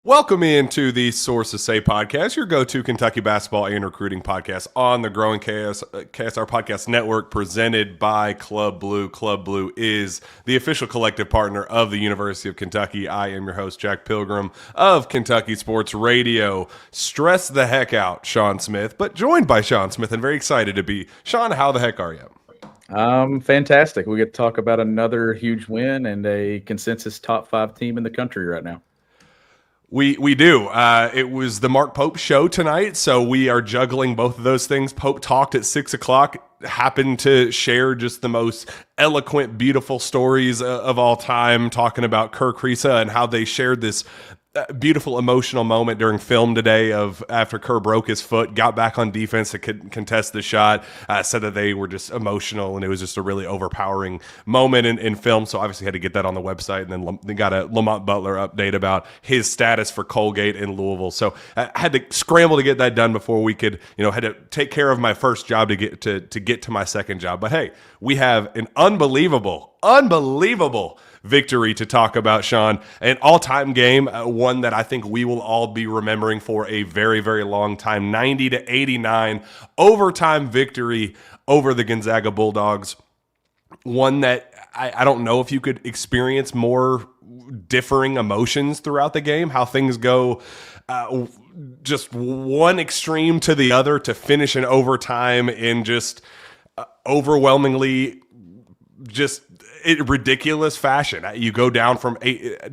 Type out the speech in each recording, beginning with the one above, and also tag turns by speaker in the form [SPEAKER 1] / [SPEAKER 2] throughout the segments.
[SPEAKER 1] Welcome into the Sources Say podcast, your go-to Kentucky basketball and recruiting podcast on the growing KSR Podcast Network, presented by Club Blue. Club Blue is the official collective partner of the University of Kentucky. I am your host, Jack Pilgrim of Kentucky Sports Radio. Stress the heck out, Shawn Smith, but joined by Shawn Smith and very excited to be. Shawn, how the heck are you?
[SPEAKER 2] Fantastic. We get to talk about another huge win and a consensus top 5 team in the country right now.
[SPEAKER 1] We do. It was the Mark Pope show tonight, so we are juggling both of those things. Pope talked at 6 o'clock, happened to share just the most eloquent, beautiful stories of all time, talking about Kerr Kriisa and how they shared this beautiful emotional moment during film today of after Kerr broke his foot, got back on defense to contest the shot, said that they were just emotional, and it was just a really overpowering moment in film. So obviously had to get that on the website, and then they got a Lamont Butler update about his status for Colgate in Louisville. So I had to scramble to get that done before we could, had to take care of my first job to get to my second job. But hey, we have an unbelievable victory to talk about, Shawn. An all-time game, one that I think we will all be remembering for a very, very long time. 90-89 overtime victory over the Gonzaga Bulldogs. One that I don't know if you could experience more differing emotions throughout the game, how things go just one extreme to the other to finish in overtime in just overwhelmingly just ridiculous fashion. You go down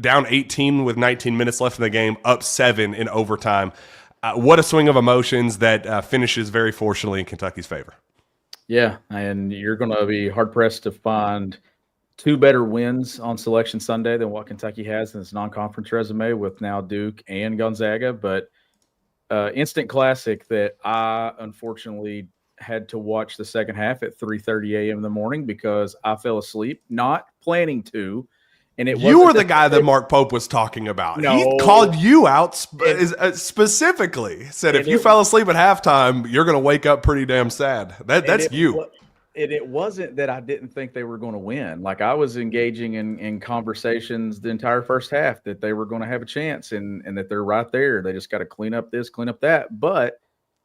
[SPEAKER 1] down 18 with 19 minutes left in the game, up 7 in overtime. What a swing of emotions that finishes very fortunately in Kentucky's favor.
[SPEAKER 2] Yeah, and you're going to be hard-pressed to find 2 better wins on Selection Sunday than what Kentucky has in its non-conference resume with now Duke and Gonzaga. But instant classic that I unfortunately had to watch the second half at 3:30 a.m. in the morning because I fell asleep, not planning to. And
[SPEAKER 1] you were the guy that Mark Pope was talking about.
[SPEAKER 2] No,
[SPEAKER 1] he called you out specifically. Said if you fell asleep at halftime, you're going to wake up pretty damn sad. That's you.
[SPEAKER 2] It wasn't that I didn't think they were going to win. Like, I was engaging in conversations the entire first half that they were going to have a chance and that they're right there. They just got to clean up this, clean up that. But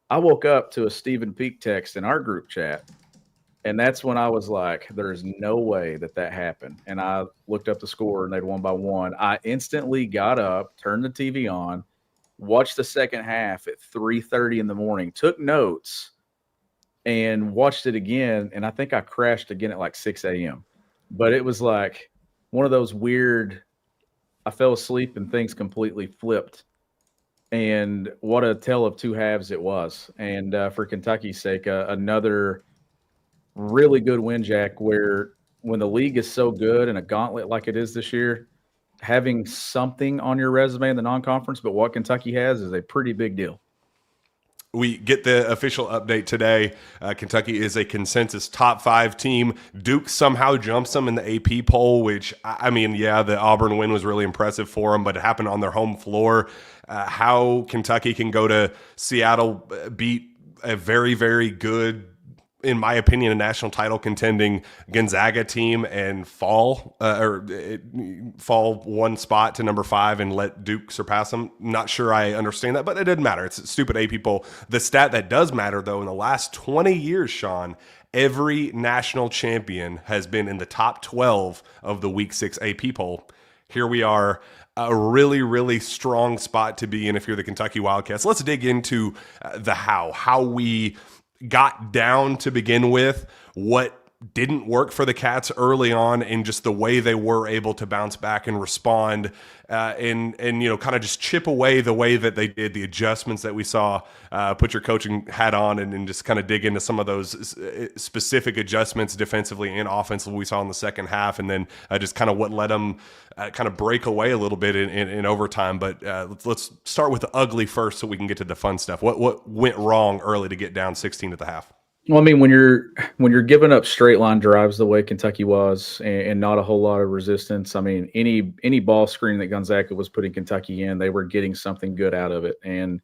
[SPEAKER 2] I woke up to a Stephen Peak text in our group chat, and that's when I was like, there's no way that happened. And I looked up the score, and they'd won by 1. I instantly got up, turned the TV on, watched the second half at 3:30 in the morning, took notes, and watched it again, and I think I crashed again at like 6 a.m. But it was like one of those weird, I fell asleep and things completely flipped. And what a tale of 2 halves it was. And for Kentucky's sake, another really good win, Jack, where when the league is so good and a gauntlet like it is this year, having something on your resume in the non-conference, but what Kentucky has is a pretty big deal.
[SPEAKER 1] We get the official update today. Kentucky is a consensus top 5 team. Duke somehow jumps them in the AP poll, which, I mean, yeah, the Auburn win was really impressive for them, but it happened on their home floor. How Kentucky can go to Seattle, beat a very, very good, in my opinion, a national title contending Gonzaga team and fall 1 spot to number 5 and let Duke surpass them. Not sure I understand that, but it didn't matter. It's a stupid AP poll. The stat that does matter, though, in the last 20 years, Shawn, every national champion has been in the top 12 of the Week 6 AP poll. Here we are, a really, really strong spot to be in if you're the Kentucky Wildcats. Let's dig into how we got down to begin with, what didn't work for the Cats early on, and just the way they were able to bounce back and respond and kind of just chip away the way that they did, the adjustments that we saw. Put your coaching hat on and just kind of dig into some of those specific adjustments defensively and offensively we saw in the second half, and then just kind of what let them kind of break away a little bit in overtime. But let's start with the ugly first so we can get to the fun stuff. What went wrong early to get down 16 at the half?
[SPEAKER 2] Well, I mean, when you're giving up straight line drives the way Kentucky was, and not a whole lot of resistance. I mean, any ball screen that Gonzaga was putting Kentucky in, they were getting something good out of it and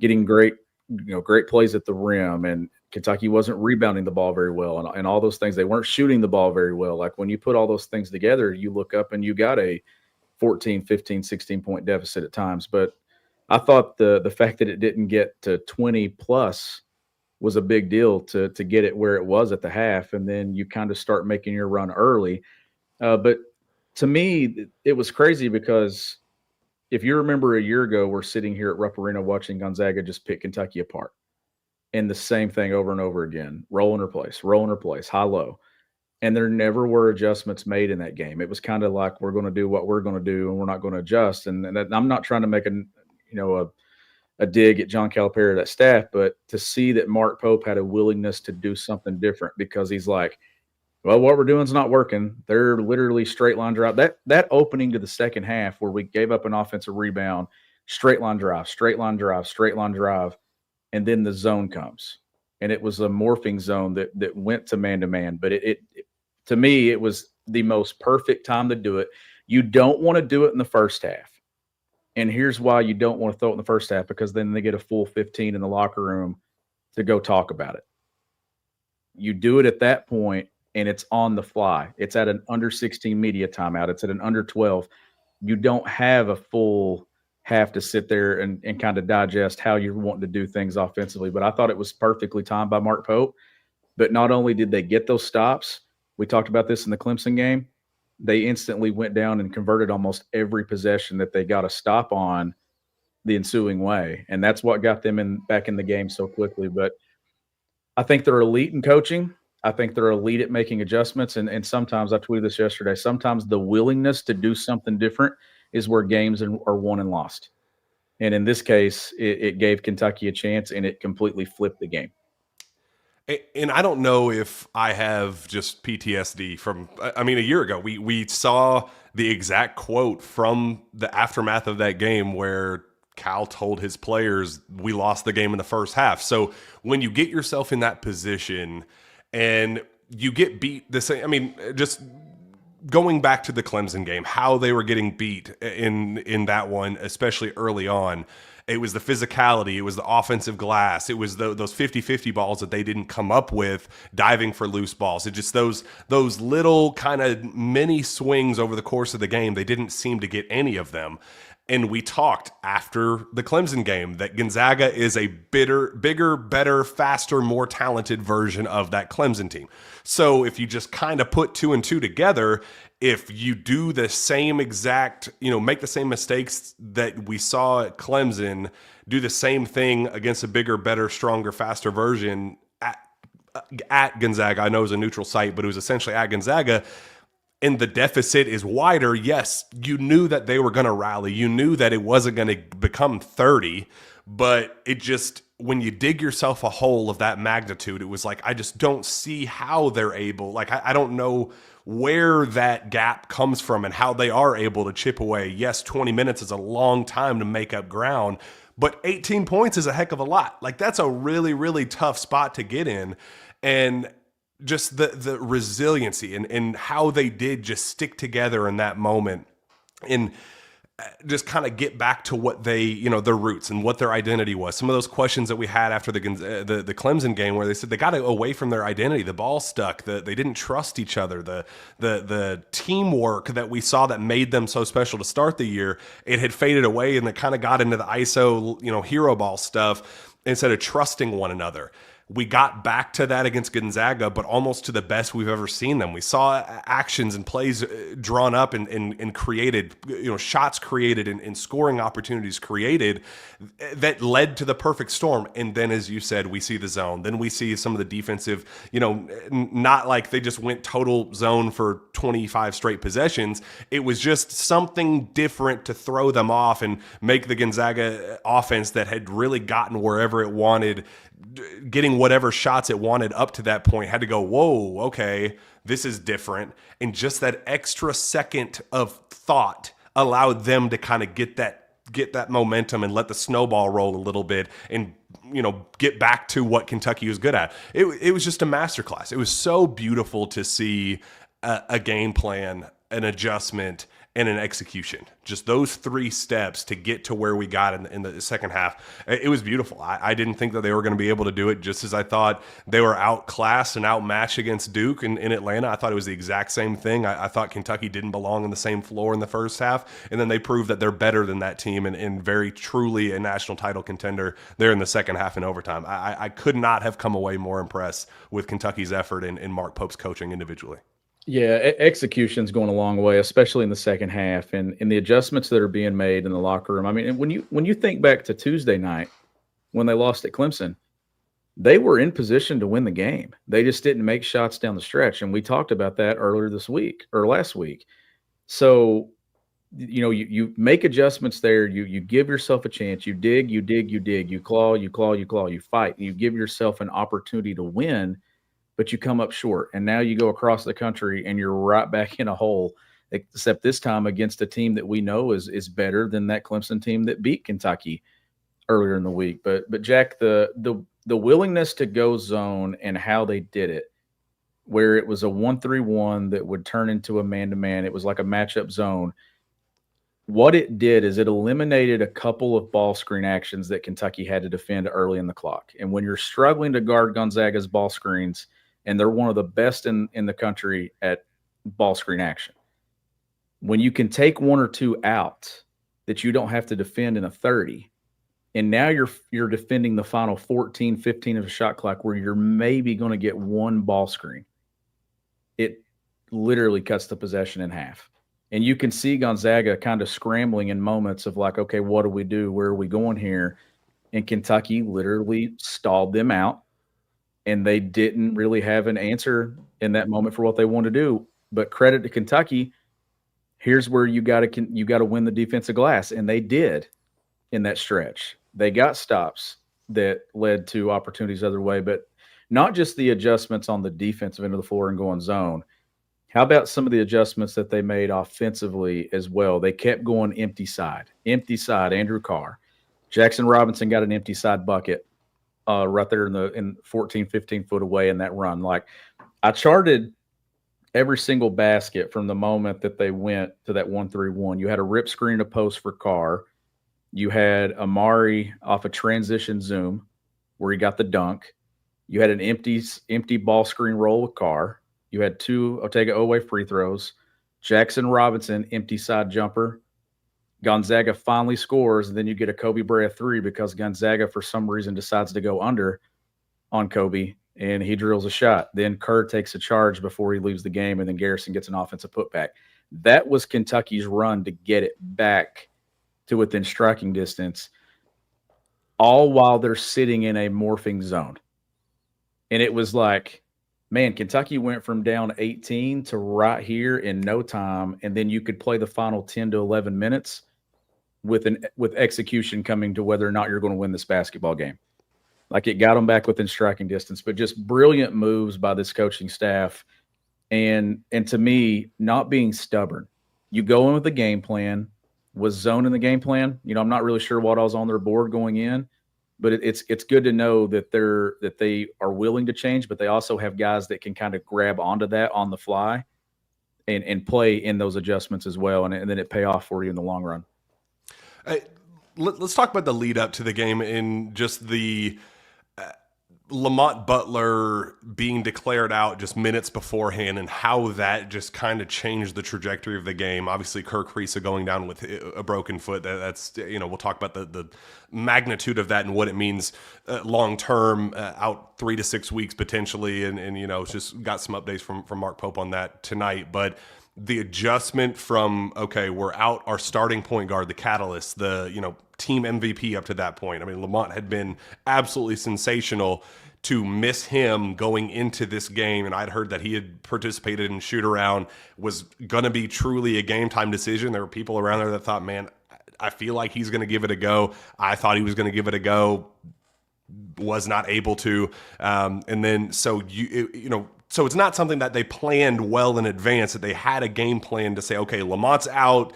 [SPEAKER 2] getting great plays at the rim. And Kentucky wasn't rebounding the ball very well, and all those things. They weren't shooting the ball very well. Like, when you put all those things together, you look up and you got a 14, 15, 16-point deficit at times. But I thought the fact that it didn't get to 20 plus was a big deal to get it where it was at the half, and then you kind of start making your run early. But to me, it was crazy because if you remember a year ago, we're sitting here at Rupp Arena watching Gonzaga just pick Kentucky apart, and the same thing over and over again: roll and replace, high low. And there never were adjustments made in that game. It was kind of like, we're going to do what we're going to do, and we're not going to adjust. And I'm not trying to make a dig at John Calipari, that staff, but to see that Mark Pope had a willingness to do something different, because he's like, well, what we're doing is not working. They're literally straight line drive. That opening to the second half where we gave up an offensive rebound, straight line drive, and then the zone comes. And it was a morphing zone that went to man-to-man. But it to me, it was the most perfect time to do it. You don't want to do it in the first half. And here's why you don't want to throw it in the first half, because then they get a full 15 in the locker room to go talk about it. You do it at that point, and it's on the fly. It's at an under 16 media timeout. It's at an under 12. You don't have a full half to sit there and kind of digest how you're wanting to do things offensively. But I thought it was perfectly timed by Mark Pope. But not only did they get those stops, we talked about this in the Clemson game, they instantly went down and converted almost every possession that they got a stop on the ensuing way. And that's what got them back in the game so quickly. But I think they're elite in coaching. I think they're elite at making adjustments. And sometimes, I tweeted this yesterday, sometimes the willingness to do something different is where games are won and lost. And in this case, it gave Kentucky a chance, and it completely flipped the game.
[SPEAKER 1] And I don't know if I have just PTSD from, I mean, a year ago, we saw the exact quote from the aftermath of that game where Cal told his players, we lost the game in the first half. So when you get yourself in that position and you get beat the same, I mean, just going back to the Clemson game, how they were getting beat in that one, especially early on. It was the physicality. It was the offensive glass. It was those 50-50 balls that they didn't come up with, diving for loose balls. It just those little kind of mini swings over the course of the game. They didn't seem to get any of them. And we talked after the Clemson game that Gonzaga is a bigger, better, faster, more talented version of that Clemson team. So if you just kind of put two and two together, if you do the same exact, make the same mistakes that we saw at Clemson, do the same thing against a bigger, better, stronger, faster version at Gonzaga. I know it was a neutral site, but it was essentially at Gonzaga, and the deficit is wider. Yes, you knew that they were going to rally. You knew that it wasn't going to become 30, but it just, when you dig yourself a hole of that magnitude, it was like, I just don't see how they're able, like, I don't know where that gap comes from and how they are able to chip away. Yes, 20 minutes is a long time to make up ground, but 18 points is a heck of a lot. Like, that's a really, really tough spot to get in. And just the resiliency and how they did just stick together in that moment and just kind of get back to what they, their roots and what their identity was. Some of those questions that we had after the Clemson game, where they said they got away from their identity, the ball stuck, they didn't trust each other, the teamwork that we saw that made them so special to start the year, it had faded away, and they kind of got into the ISO, hero ball stuff instead of trusting one another. We got back to that against Gonzaga, but almost to the best we've ever seen them. We saw actions and plays drawn up and created, shots created and scoring opportunities created that led to the perfect storm. And then, as you said, we see the zone. Then we see some of the defensive, not like they just went total zone for 25 straight possessions. It was just something different to throw them off and make the Gonzaga offense that had really gotten wherever it wanted, getting whatever shots it wanted up to that point, had to go, whoa, okay, this is different. And just that extra second of thought allowed them to kind of get that momentum and let the snowball roll a little bit and, get back to what Kentucky was good at. It was just a masterclass. It was so beautiful to see a game plan, an adjustment, and an execution. Just those 3 steps to get to where we got in the second half. It was beautiful. I didn't think that they were going to be able to do it, just as I thought they were outclassed and outmatched against Duke in Atlanta. I thought it was the exact same thing. I thought Kentucky didn't belong on the same floor in the first half, and then they proved that they're better than that team and very truly a national title contender there in the second half in overtime. I could not have come away more impressed with Kentucky's effort and Mark Pope's coaching individually.
[SPEAKER 2] Yeah, execution's going a long way, especially in the second half, and the adjustments that are being made in the locker room. I mean, when you think back to Tuesday night when they lost at Clemson, they were in position to win the game. They just didn't make shots down the stretch, and we talked about that earlier this week or last week. So, you make adjustments there. You give yourself a chance. You dig, you claw, you fight. You give yourself an opportunity to win, but you come up short. And now you go across the country and you're right back in a hole, except this time against a team that we know is better than that Clemson team that beat Kentucky earlier in the week. But Jack, the willingness to go zone and how they did it, where it was a 1-3-1 that would turn into a man-to-man. It was like a matchup zone. What it did is it eliminated a couple of ball screen actions that Kentucky had to defend early in the clock. And when you're struggling to guard Gonzaga's ball screens, and they're one of the best in the country at ball screen action, when you can take 1 or 2 out that you don't have to defend in a 30, and now you're defending the final 14, 15 of a shot clock where you're maybe going to get 1 ball screen, it literally cuts the possession in half. And you can see Gonzaga kind of scrambling in moments of like, okay, what do we do? Where are we going here? And Kentucky literally stalled them out, and they didn't really have an answer in that moment for what they wanted to do. But credit to Kentucky, here's where you got to win the defensive glass, and they did in that stretch. They got stops that led to opportunities other way, but not just the adjustments on the defensive end of the floor and going zone. How about some of the adjustments that they made offensively as well? They kept going empty side, Andrew Carr. Jackson Robinson got an empty side bucket right there in 14, 15 foot away in that run. Like, I charted every single basket from the moment that they went to that 1-3-1. You had a rip screen to post for Carr. You had Amari off a transition zoom where he got the dunk. You had an empty ball screen roll with Carr. You had 2 Otega Oweh free throws. Jackson Robinson, empty side jumper. Gonzaga finally scores, and then you get a Kobe Bryant 3 because Gonzaga, for some reason, decides to go under on Kobe, and he drills a shot. Then Kerr takes a charge before he leaves the game, and then Garrison gets an offensive putback. That was Kentucky's run to get it back to within striking distance, all while they're sitting in a morphing zone. And it was like, man, Kentucky went from down 18 to right here in no time, and then you could play the final 10 to 11 minutes with execution coming to whether or not you're going to win this basketball game. Like, it got them back within striking distance, but just brilliant moves by this coaching staff. And to me, not being stubborn. You go in with the game plan, was zone in the game plan. I'm not really sure what I was on their board going in, but it's good to know that they are willing to change, but they also have guys that can kind of grab onto that on the fly and play in those adjustments as well. And then it pay off for you in the long run.
[SPEAKER 1] Let's talk about the lead up to the game and just the Lamont Butler being declared out just minutes beforehand and how that just kind of changed the trajectory of the game. Obviously, Kirk Kriisa going down with a broken foot. That's we'll talk about the magnitude of that and what it means long term, out 3 to 6 weeks potentially. And just got some updates from Mark Pope on that tonight. But the adjustment from, okay, we're out our starting point guard, the catalyst, the team MVP up to that point. I mean, Lamont had been absolutely sensational. To miss him going into this game, and I'd heard that he had participated in shoot around, was going to be truly a game time decision. There were people around there that thought, man, I feel like he's going to give it a go. I thought he was going to give it a go, was not able to. And then so so it's not something that they planned well in advance, that they had a game plan to say, okay, Lamont's out,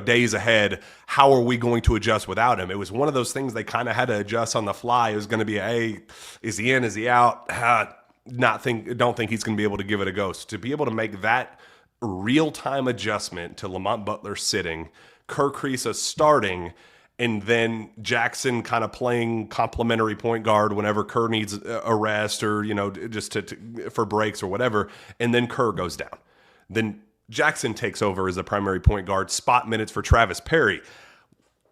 [SPEAKER 1] days ahead. How are we going to adjust without him? It was one of those things they kind of had to adjust on the fly. It was going to be, hey, is he in? Is he out? Don't think he's going to be able to give it a go. So to be able to make that real-time adjustment to Lamont Butler sitting, Kerr Kriisa starting, and then Jackson kind of playing complementary point guard whenever Kerr needs a rest or, just for breaks or whatever, and then Kerr goes down. Then Jackson takes over as the primary point guard, spot minutes for Travis Perry.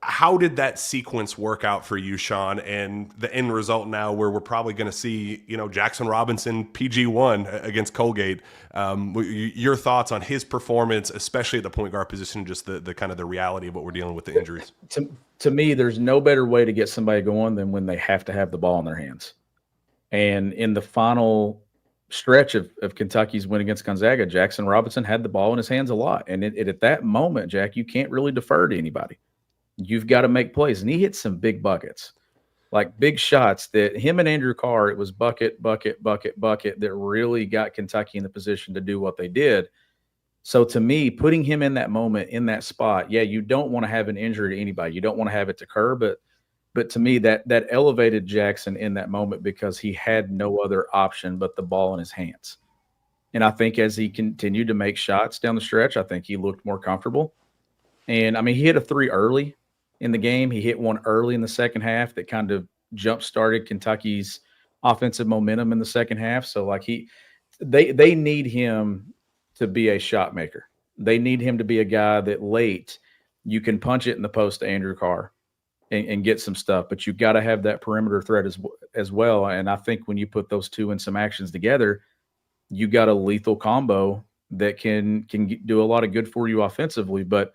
[SPEAKER 1] How did that sequence work out for you, Shawn, and the end result now where we're probably going to see, Jackson Robinson PG1 against Colgate? Your thoughts on his performance, especially at the point guard position, just the kind of the reality of what we're dealing with, the injuries?
[SPEAKER 2] To me, there's no better way to get somebody going than when they have to have the ball in their hands. And in the final stretch of Kentucky's win against Gonzaga, Jackson Robinson had the ball in his hands a lot. And at that moment, Jack, you can't really defer to anybody. You've got to make plays. And he hit some big buckets, like big shots that him and Andrew Carr, it was bucket, bucket, bucket, bucket that really got Kentucky in the position to do what they did. So to me, putting him in that moment, in that spot, yeah, you don't want to have an injury to anybody. You don't want to have it to Kerr, but to me, that elevated Jackson in that moment because he had no other option but the ball in his hands. And I think as he continued to make shots down the stretch, I think he looked more comfortable. And, I mean, he hit a three early in the game. He hit one early in the second half that kind of jump-started Kentucky's offensive momentum in the second half. So, like, they need him to be a shot maker. They need him to be a guy that late you can punch it in the post to Andrew Carr and get some stuff, but you've got to have that perimeter threat as well. And I think when you put those two in some actions together, you got a lethal combo that can do a lot of good for you offensively. But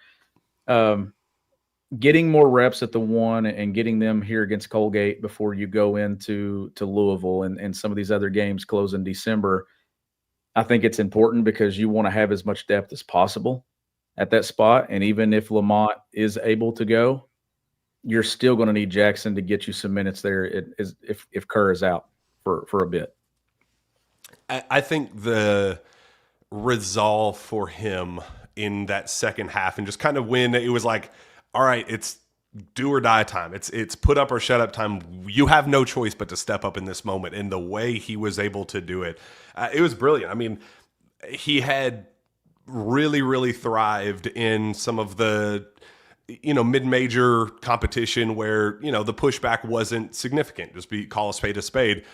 [SPEAKER 2] getting more reps at the one and getting them here against Colgate before you go into Louisville and some of these other games close in December, I think it's important because you want to have as much depth as possible at that spot. And even if Lamont is able to go, you're still going to need Jackson to get you some minutes there if Kerr is out for a bit.
[SPEAKER 1] I think the resolve for him in that second half and just kind of when it was like, all right, it's do or die time. It's put up or shut up time. You have no choice but to step up in this moment. And the way he was able to do it, it was brilliant. I mean, he had really, really thrived in some of the mid-major competition where, the pushback wasn't significant. Just call a spade,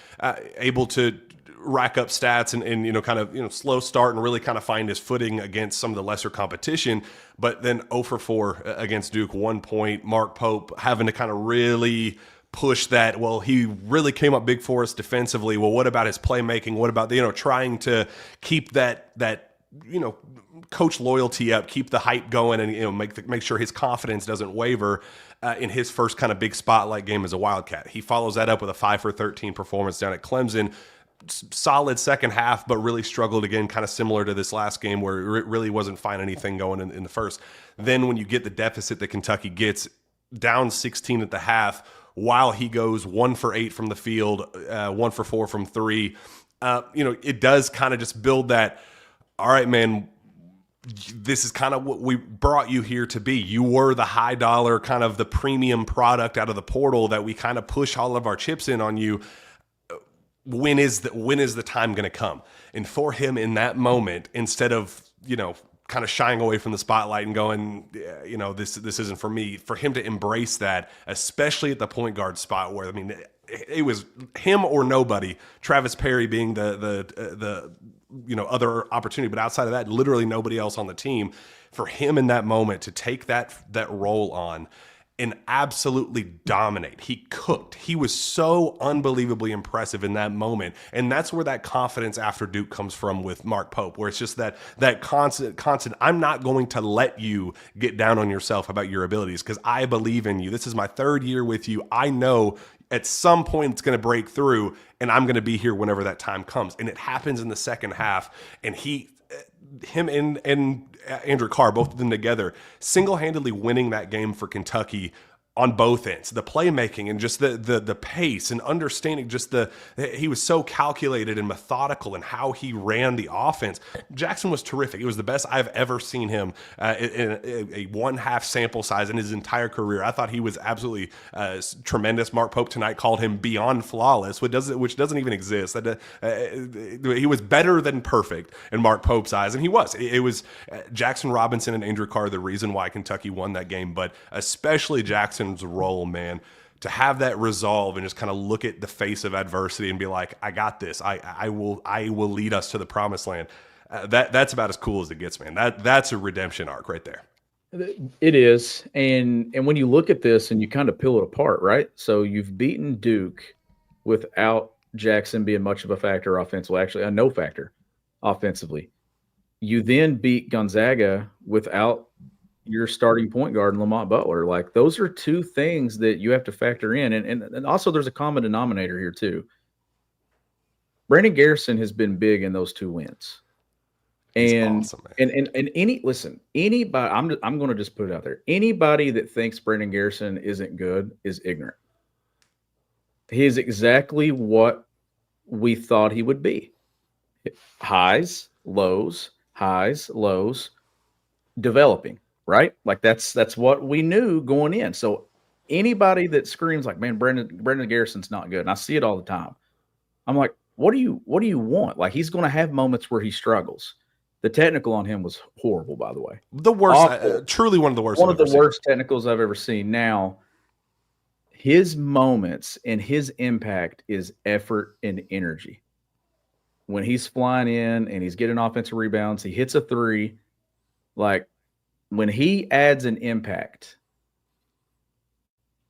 [SPEAKER 1] able to rack up stats and kind of, slow start and really kind of find his footing against some of the lesser competition. But then 0 for 4 against Duke, 1 point, Mark Pope having to kind of really push that. Well, he really came up big for us defensively. Well, what about his playmaking? What about, trying to keep that coach loyalty up, keep the hype going, and make sure his confidence doesn't waver in his first kind of big spotlight game as a Wildcat. He follows that up with a 5 for 13 performance down at Clemson. Solid second half, but really struggled again, kind of similar to this last game where it really wasn't finding anything going in the first. Then when you get the deficit that Kentucky gets, down 16 at the half, while he goes 1 for 8 from the field, 1 for 4 from three, it does kind of just build that, all right, man, this is kind of what we brought you here to be. You were the high dollar, kind of the premium product out of the portal that we kind of push all of our chips in on you. When is the time going to come? And for him in that moment, instead of, kind of shying away from the spotlight and going, this isn't for me, for him to embrace that, especially at the point guard spot where, I mean, it was him or nobody, Travis Perry being the other opportunity, but outside of that, literally nobody else on the team. For him in that moment to take that role on and absolutely dominate. He cooked. He was so unbelievably impressive in that moment. And that's where that confidence after Duke comes from with Mark Pope, where it's just that constant, I'm not going to let you get down on yourself about your abilities because I believe in you. This is my third year with you. I know at some point it's going to break through and I'm going to be here whenever that time comes. And it happens in the second half. And him and Andrew Carr, both of them together, single-handedly winning that game for Kentucky on both ends, the playmaking and just the pace and understanding. He was so calculated and methodical in how he ran the offense. Jackson was terrific. It was the best I've ever seen him in a one-half sample size in his entire career. I thought he was absolutely tremendous. Mark Pope tonight called him beyond flawless, which doesn't even exist. He was better than perfect in Mark Pope's eyes, and he was. It was Jackson Robinson and Andrew Carr the reason why Kentucky won that game, but especially Jackson's role, man, to have that resolve and just kind of look at the face of adversity and be like, I got this. I will lead us to the promised land. That's about as cool as it gets, man. That's a redemption arc right there.
[SPEAKER 2] It is. And when you look at this and you kind of peel it apart, right? So you've beaten Duke without Jackson being much of a factor offensively, actually a no factor offensively. You then beat Gonzaga without your starting point guard in Lamont Butler. Like, those are two things that you have to factor in. And also there's a common denominator here too. Brandon Garrison has been big in those two wins. And
[SPEAKER 1] awesome,
[SPEAKER 2] and anybody, I'm going to just put it out there. Anybody that thinks Brandon Garrison isn't good is ignorant. He is exactly what we thought he would be. Highs, lows, developing, right? Like that's what we knew going in. So anybody that screams like, man, Brandon Garrison's not good, and I see it all the time. I'm like, what do you want? Like, he's going to have moments where he struggles. The technical on him was horrible, by the way.
[SPEAKER 1] The worst, truly one of the worst.
[SPEAKER 2] One of the worst technicals I've ever seen. Now, his moments and his impact is effort and energy. When he's flying in and he's getting offensive rebounds, he hits a three. Like, when he adds an impact,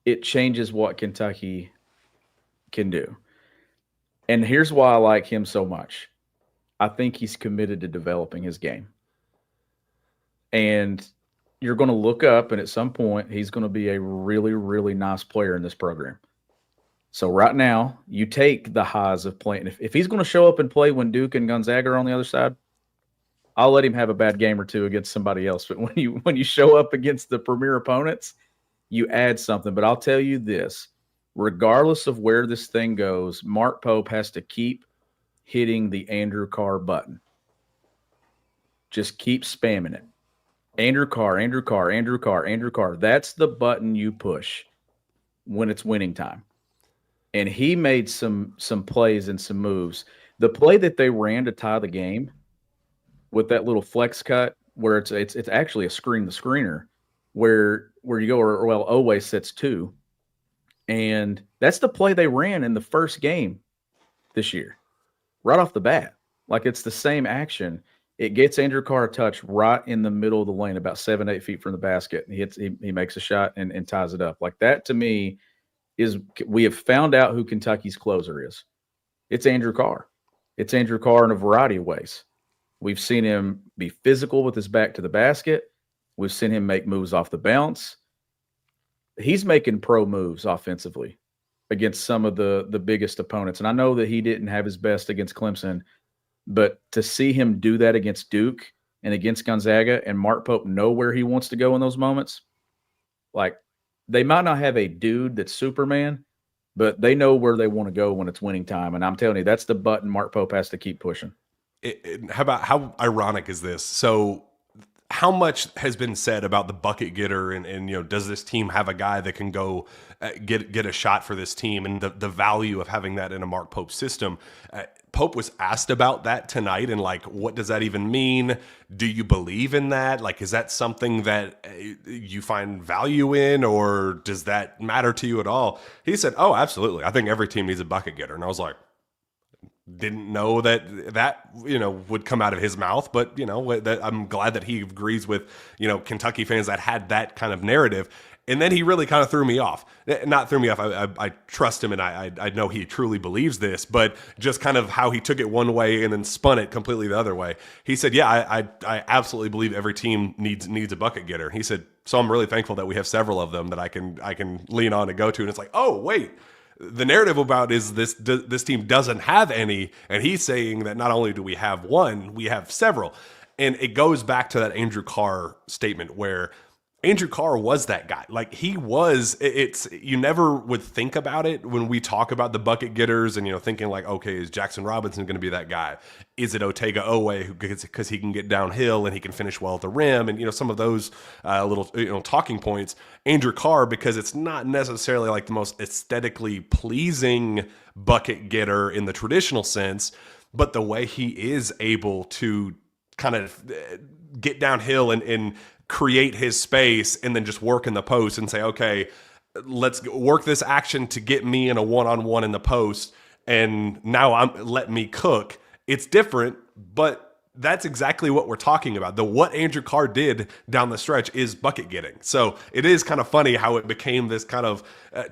[SPEAKER 2] it changes what Kentucky can do. And here's why I like him so much. I think he's committed to developing his game. And you're going to look up, and at some point, he's going to be a really, really nice player in this program. So right now, you take the highs of playing. If he's going to show up and play when Duke and Gonzaga are on the other side, I'll let him have a bad game or two against somebody else. But when you show up against the premier opponents, you add something. But I'll tell you this, regardless of where this thing goes, Mark Pope has to keep hitting the Andrew Carr button. Just keep spamming it. Andrew Carr. That's the button you push when it's winning time. And he made some plays and some moves. The play that they ran to tie the game with that little flex cut where it's actually a screen the screener where you go, or well, always sets two. And that's the play they ran in the first game this year. Right off the bat. Like, it's the same action. It gets Andrew Carr a touch right in the middle of the lane, about 7-8 feet from the basket. He makes a shot and ties it up. Like, that to me is, we have found out who Kentucky's closer is. It's Andrew Carr. It's Andrew Carr in a variety of ways. We've seen him be physical with his back to the basket. We've seen him make moves off the bounce. He's making pro moves offensively against some of the biggest opponents. And I know that he didn't have his best against Clemson, but to see him do that against Duke and against Gonzaga, and Mark Pope know where he wants to go in those moments, like, they might not have a dude that's Superman, but they know where they want to go when it's winning time. And I'm telling you, that's the button Mark Pope has to keep pushing.
[SPEAKER 1] How ironic is this? So how much has been said about the bucket getter and does this team have a guy that can go get a shot for this team, and the value of having that in a Mark Pope system? Pope was asked about that tonight, and like, what does that even mean? Do you believe in that? Like, is that something that you find value in, or does that matter to you at all? He said, oh, absolutely. I think every team needs a bucket getter. And I was like, didn't know that would come out of his mouth, but I'm glad that he agrees with Kentucky fans that had that kind of narrative. And then he really kind of threw me off. Not threw me off. I trust him, and I know he truly believes this, but just kind of how he took it one way and then spun it completely the other way. He said, yeah, I absolutely believe every team needs a bucket getter. He said, so I'm really thankful that we have several of them that I can lean on and go to. And it's like, oh, wait. The narrative about is this team doesn't have any, and he's saying that not only do we have one, we have several. And it goes back to that Andrew Carr statement where Andrew Carr was that guy. Like he was, it's, you never would think about it when we talk about the bucket getters and, thinking like, okay, is Jackson Robinson going to be that guy? Is it Otega Owe who gets, because he can get downhill and he can finish well at the rim? And, some of those little, talking points. Andrew Carr, because it's not necessarily like the most aesthetically pleasing bucket getter in the traditional sense, but the way he is able to kind of get downhill and create his space and then just work in the post and say, okay, let's work this action to get me in a one-on-one in the post. And now let me cook. It's different, but that's exactly what we're talking about. What Andrew Carr did down the stretch is bucket getting. So it is kind of funny how it became this kind of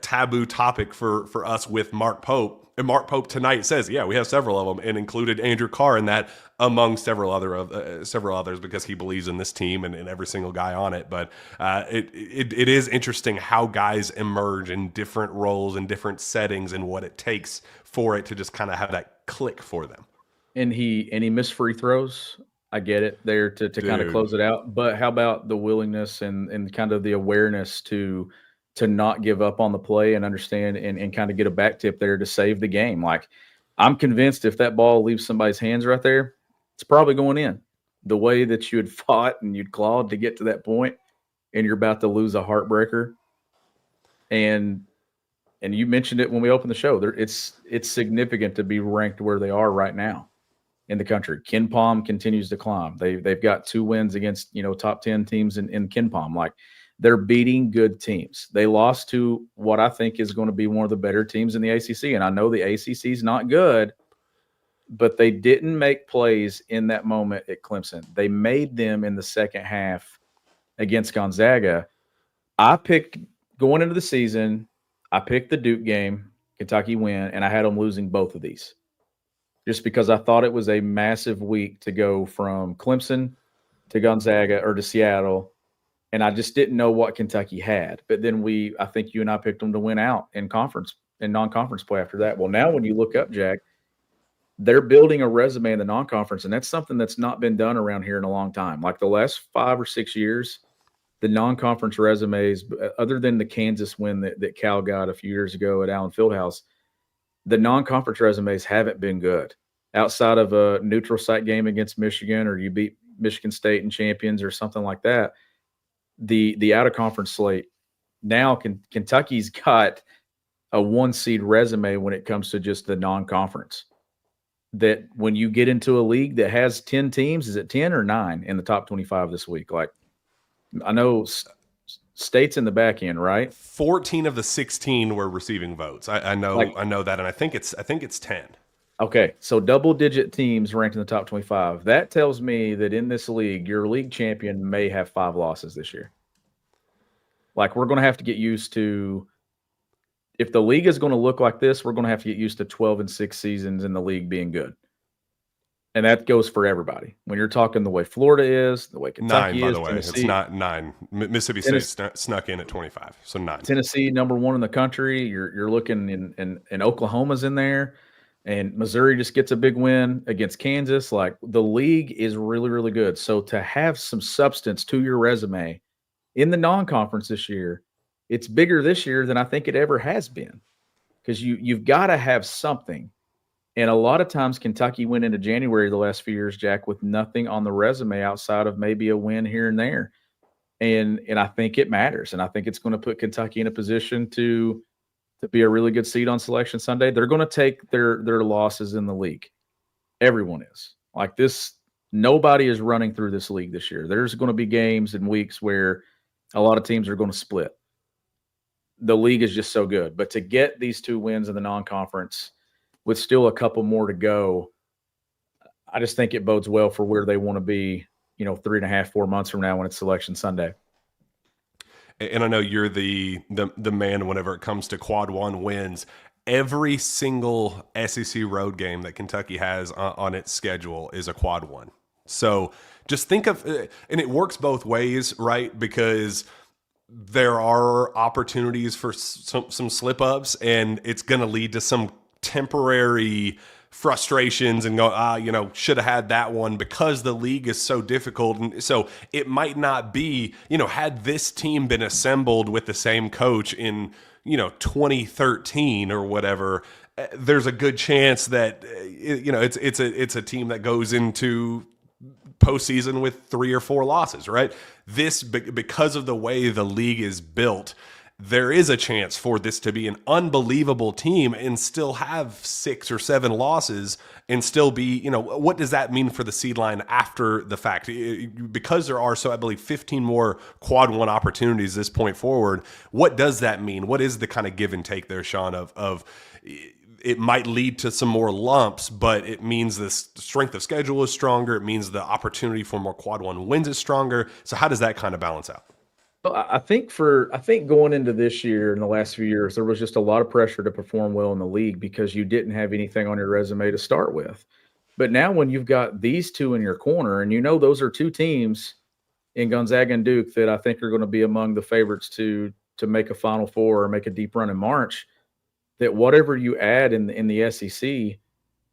[SPEAKER 1] taboo topic for us with Mark Pope. And Mark Pope tonight says, yeah, we have several of them, and included Andrew Carr in that, among several others, because he believes in this team and every single guy on it. But it is interesting how guys emerge in different roles and different settings and what it takes for it to just kind of have that click for them.
[SPEAKER 2] And he missed free throws. I get it there to kind of close it out. But how about the willingness and kind of the awareness to not give up on the play and understand and kind of get a back tip there to save the game? Like, I'm convinced if that ball leaves somebody's hands right there, it's probably going in. The way that you had fought and you'd clawed to get to that point, and you're about to lose a heartbreaker. And you mentioned it when we opened the show. It's significant to be ranked where they are right now in the country. Ken Palm continues to climb. They've got 2 wins against top 10 teams in Ken Palm. Like, they're beating good teams. They lost to what I think is going to be one of the better teams in the ACC. And I know the ACC is not good, but they didn't make plays in that moment at Clemson. They made them in the second half against Gonzaga. I picked going into the season, I picked the Duke game, Kentucky win, and I had them losing both of these just because I thought it was a massive week to go from Clemson to Gonzaga or to Seattle. And I just didn't know what Kentucky had. But then I think you and I picked them to win out in non-conference play after that. Well, now when you look up, Jack, they're building a resume in the non-conference, and that's something that's not been done around here in a long time. Like the last 5 or 6 years, the non-conference resumes, other than the Kansas win that Cal got a few years ago at Allen Fieldhouse, the non-conference resumes haven't been good. Outside of a neutral site game against Michigan, or you beat Michigan State and champions or something like that, the out-of-conference slate, now Kentucky's got a 1-seed resume when it comes to just the non-conference. That when you get into a league that has 10 teams, is it 10 or 9 in the top 25 this week? Like, I know State's in the back end, right?
[SPEAKER 1] 14 of the 16 were receiving votes. I know that, and I think it's 10.
[SPEAKER 2] Okay, so double-digit teams ranked in the top 25. That tells me that in this league, your league champion may have 5 losses this year. Like, we're going to have to get used to, if the league is going to look like this, we're going to have to get used to 12-6 seasons in the league being good. And that goes for everybody. When you're talking the way Florida is, the way Kentucky
[SPEAKER 1] 9, by
[SPEAKER 2] is,
[SPEAKER 1] the way.
[SPEAKER 2] Tennessee,
[SPEAKER 1] it's not 9. Mississippi State snuck in at 25, so 9.
[SPEAKER 2] Tennessee, number 1 in the country. You're looking in Oklahoma's in there. And Missouri just gets a big win against Kansas. Like, the league is really, really good. So to have some substance to your resume in the non-conference this year, it's bigger this year than I think it ever has been, because you've got to have something. And a lot of times Kentucky went into January the last few years, Jack, with nothing on the resume outside of maybe a win here and there. And I think it matters. And I think it's going to put Kentucky in a position to be a really good seed on Selection Sunday. They're going to take their losses in the league. Everyone is. Like this, nobody is running through this league this year. There's going to be games and weeks where a lot of teams are going to split. The league is just so good. But to get these 2 wins in the non-conference with still a couple more to go, I just think it bodes well for where they want to be, 3.5, 4 months from now when it's Selection Sunday.
[SPEAKER 1] And I know you're the man whenever it comes to quad 1 wins. Every single SEC road game that Kentucky has on its schedule is a quad 1. So just think of, and it works both ways, right? Because there are opportunities for some slip ups, and it's going to lead to some temporary frustrations and go, should have had that one, because the league is so difficult. And so it might not be, had this team been assembled with the same coach in, 2013 or whatever, there's a good chance that, it's a team that goes into postseason with 3 or 4 losses, right? Because of the way the league is built, there is a chance for this to be an unbelievable team and still have 6 or 7 losses and still be, what does that mean for the seed line after the fact? Because there are, I believe, 15 more quad 1 opportunities this point forward. What does that mean? What is the kind of give and take there, Shawn, of it might lead to some more lumps, but it means the strength of schedule is stronger. It means the opportunity for more quad 1 wins is stronger. So how does that kind of balance out?
[SPEAKER 2] Well, I think going into this year and the last few years, there was just a lot of pressure to perform well in the league because you didn't have anything on your resume to start with. But now when you've got these two in your corner, and those are 2 teams in Gonzaga and Duke that I think are going to be among the favorites to make a Final Four or make a deep run in March, that whatever you add in the SEC,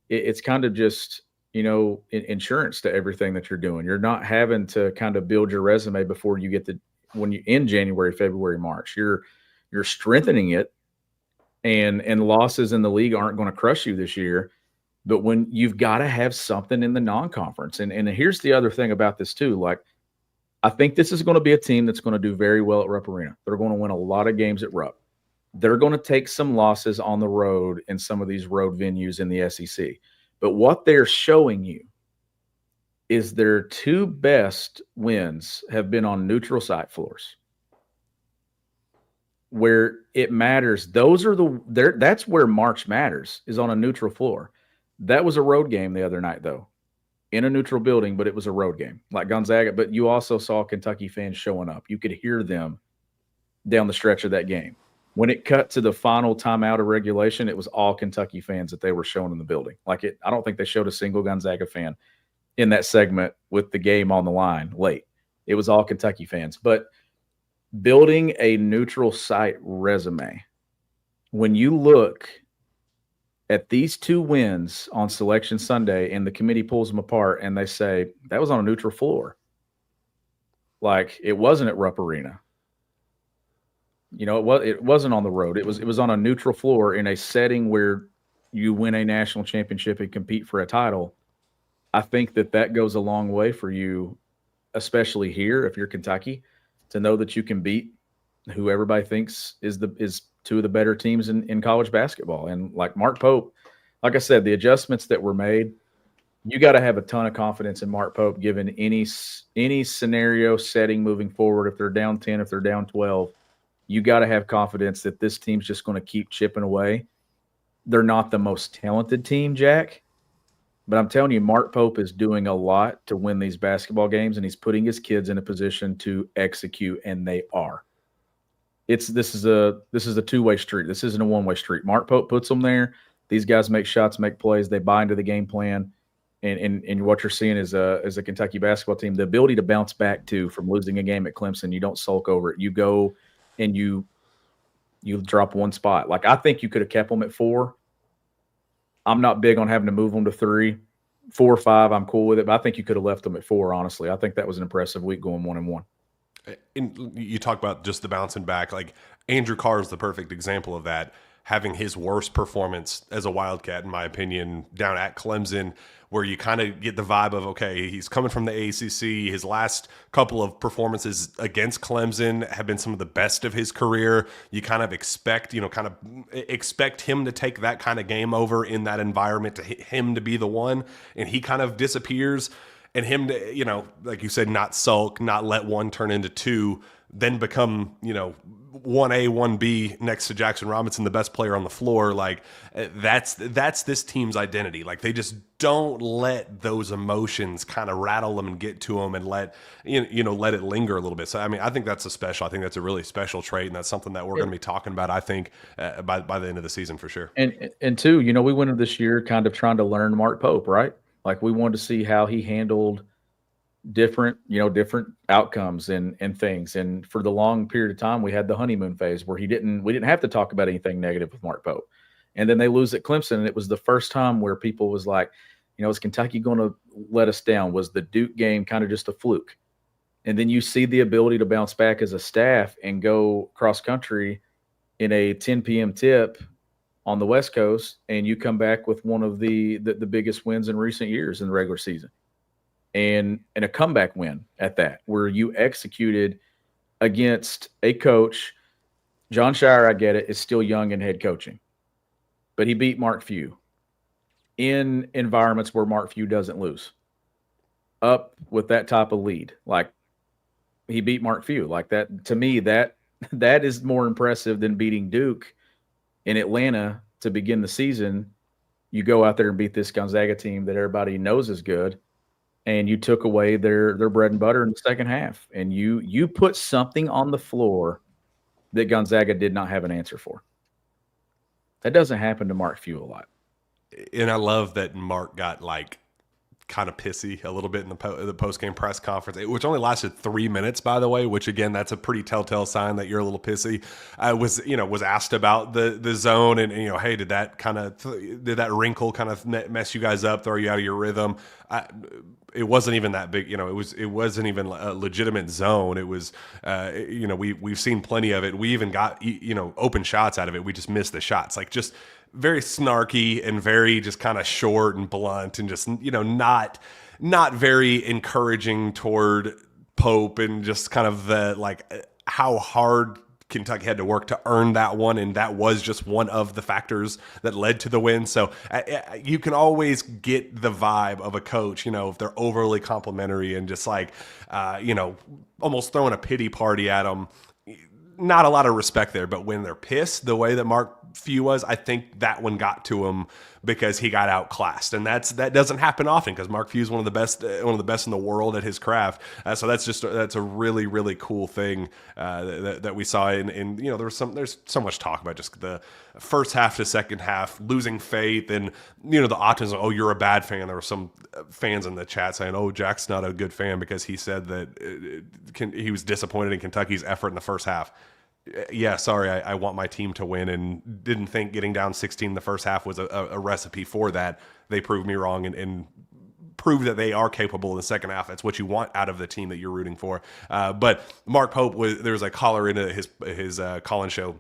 [SPEAKER 2] it's kind of just, insurance to everything that you're doing. You're not having to kind of build your resume before you get when you in January, February, March. You're strengthening it, and losses in the league aren't going to crush you this year. But when you've got to have something in the non-conference, and here's the other thing about this too. Like, I think this is going to be a team that's going to do very well at Rupp Arena. They're going to win a lot of games at Rupp. They're going to take some losses on the road in some of these road venues in the SEC. But what they're showing you is their 2 best wins have been on neutral site floors where it matters. That's where March matters, is on a neutral floor. That was a road game the other night, though, in a neutral building, but it was a road game like Gonzaga. But you also saw Kentucky fans showing up. You could hear them down the stretch of that game. When it cut to the final timeout of regulation, it was all Kentucky fans that they were showing in the building. I don't think they showed a single Gonzaga fan in that segment with the game on the line late. It was all Kentucky fans. But building a neutral site resume, when you look at these 2 wins on Selection Sunday and the committee pulls them apart and they say, that was on a neutral floor. Like, it wasn't at Rupp Arena. It wasn't on the road. It was on a neutral floor in a setting where you win a national championship and compete for a title. I think that goes a long way for you, especially here, if you're Kentucky, to know that you can beat who everybody thinks is 2 of the better teams in college basketball. And like Mark Pope, like I said, the adjustments that were made, you got to have a ton of confidence in Mark Pope given any scenario setting moving forward. If they're down 10, if they're down 12, you got to have confidence that this team's just going to keep chipping away. They're not the most talented team, Jack, but I'm telling you, Mark Pope is doing a lot to win these basketball games, and he's putting his kids in a position to execute, and they are. This is a 2-way street. This isn't a 1-way street. Mark Pope puts them there. These guys make shots, make plays. They buy into the game plan, and what you're seeing is a Kentucky basketball team, the ability to bounce back from losing a game at Clemson. You don't sulk over it. You go and you drop 1 spot. Like, I think you could have kept them at 4. I'm not big on having to move them to 3, 4, 5. I'm cool with it, but I think you could have left them at 4. Honestly, I think that was an impressive week going 1-1.
[SPEAKER 1] And you talk about just the bouncing back. Like, Andrew Carr is the perfect example of that, having his worst performance as a Wildcat, in my opinion, down at Clemson, where you kind of get the vibe of, okay, he's coming from the ACC. His last couple of performances against Clemson have been some of the best of his career. You kind of expect him to take that kind of game over in that environment, to him to be the one, and he kind of disappears. And him to, like you said, not sulk, not let 1 turn into 2, then become, 1A, 1B next to Jackson Robinson, the best player on the floor. Like, that's this team's identity. Like, they just don't let those emotions kind of rattle them and get to them and let it linger a little bit. So, I mean, I think that's I think that's a really special trait, and that's something that we're going to be talking about, I think, by the end of the season for sure.
[SPEAKER 2] And 2, we went into this year kind of trying to learn Mark Pope, right? Like, we wanted to see how he handled different outcomes and things. And for the long period of time, we had the honeymoon phase where we didn't have to talk about anything negative with Mark Pope. And then they lose at Clemson. And it was the first time where people was like, is Kentucky going to let us down? Was the Duke game kind of just a fluke? And then you see the ability to bounce back as a staff and go cross country in a 10 p.m. tip on the West Coast, and you come back with one of the biggest wins in recent years in the regular season. And a comeback win at that, where you executed against a coach. John Shire, I get it, is still young in head coaching, but he beat Mark Few in environments where Mark Few doesn't lose, up with that type of lead. Like, he beat Mark Few. Like, that, to me, that is more impressive than beating Duke in Atlanta to begin the season. You go out there and beat this Gonzaga team that everybody knows is good, and you took away their bread and butter in the second half, and you put something on the floor that Gonzaga did not have an answer for. That doesn't happen to Mark Few a lot.
[SPEAKER 1] And I love that Mark got kind of pissy a little bit in the post-game press conference, which only lasted 3 minutes, by the way, which again, that's a pretty telltale sign that you're a little pissy. Was asked about the zone and hey, did that wrinkle kind of mess you guys up, throw you out of your rhythm? It wasn't even that big, it wasn't even a legitimate zone. It was, we've seen plenty of it. We even got, open shots out of it. We just missed the shots. Just very snarky and very just kind of short and blunt and just, not very encouraging toward Pope, and just kind of the, how hard Kentucky had to work to earn that one, and that was just one of the factors that led to the win. So you can always get the vibe of a coach, if they're overly complimentary and just almost throwing a pity party at them. Not a lot of respect there, but when they're pissed, the way that Mark Few was, I think that one got to him because he got outclassed, and that doesn't happen often because Mark Few is one of the best in the world at his craft. So that's a really, really cool thing that we saw. And there's so much talk about just the first half to second half losing faith, and the optimism. Oh, you're a bad fan. There were some fans in the chat saying, "Oh, Jack's not a good fan because he said that he was disappointed in Kentucky's effort in the first half." Yeah, sorry, I want my team to win, and didn't think getting down 16 in the first half was a recipe for that. They proved me wrong and proved that they are capable in the second half. That's what you want out of the team that you're rooting for. But Mark Pope, there was a caller into his call-in show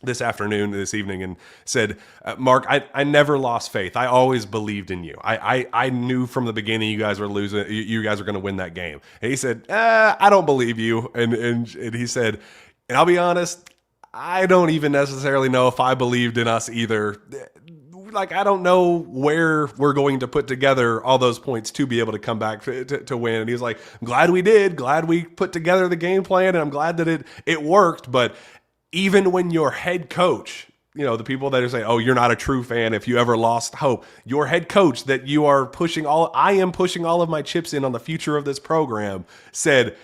[SPEAKER 1] this evening, and said, Mark, I never lost faith. I always believed in you. I knew from the beginning you guys were losing. You guys were going to win that game. And he said, I don't believe you. And he said, and I'll be honest, I don't even necessarily know if I believed in us either. I don't know where we're going to put together all those points to be able to come back to win. And he's like, I'm glad we did. Glad we put together the game plan, and I'm glad that it worked. But even when your head coach, the people that are saying, oh, you're not a true fan if you ever lost hope, your head coach that you are I am pushing all of my chips in on the future of this program, said,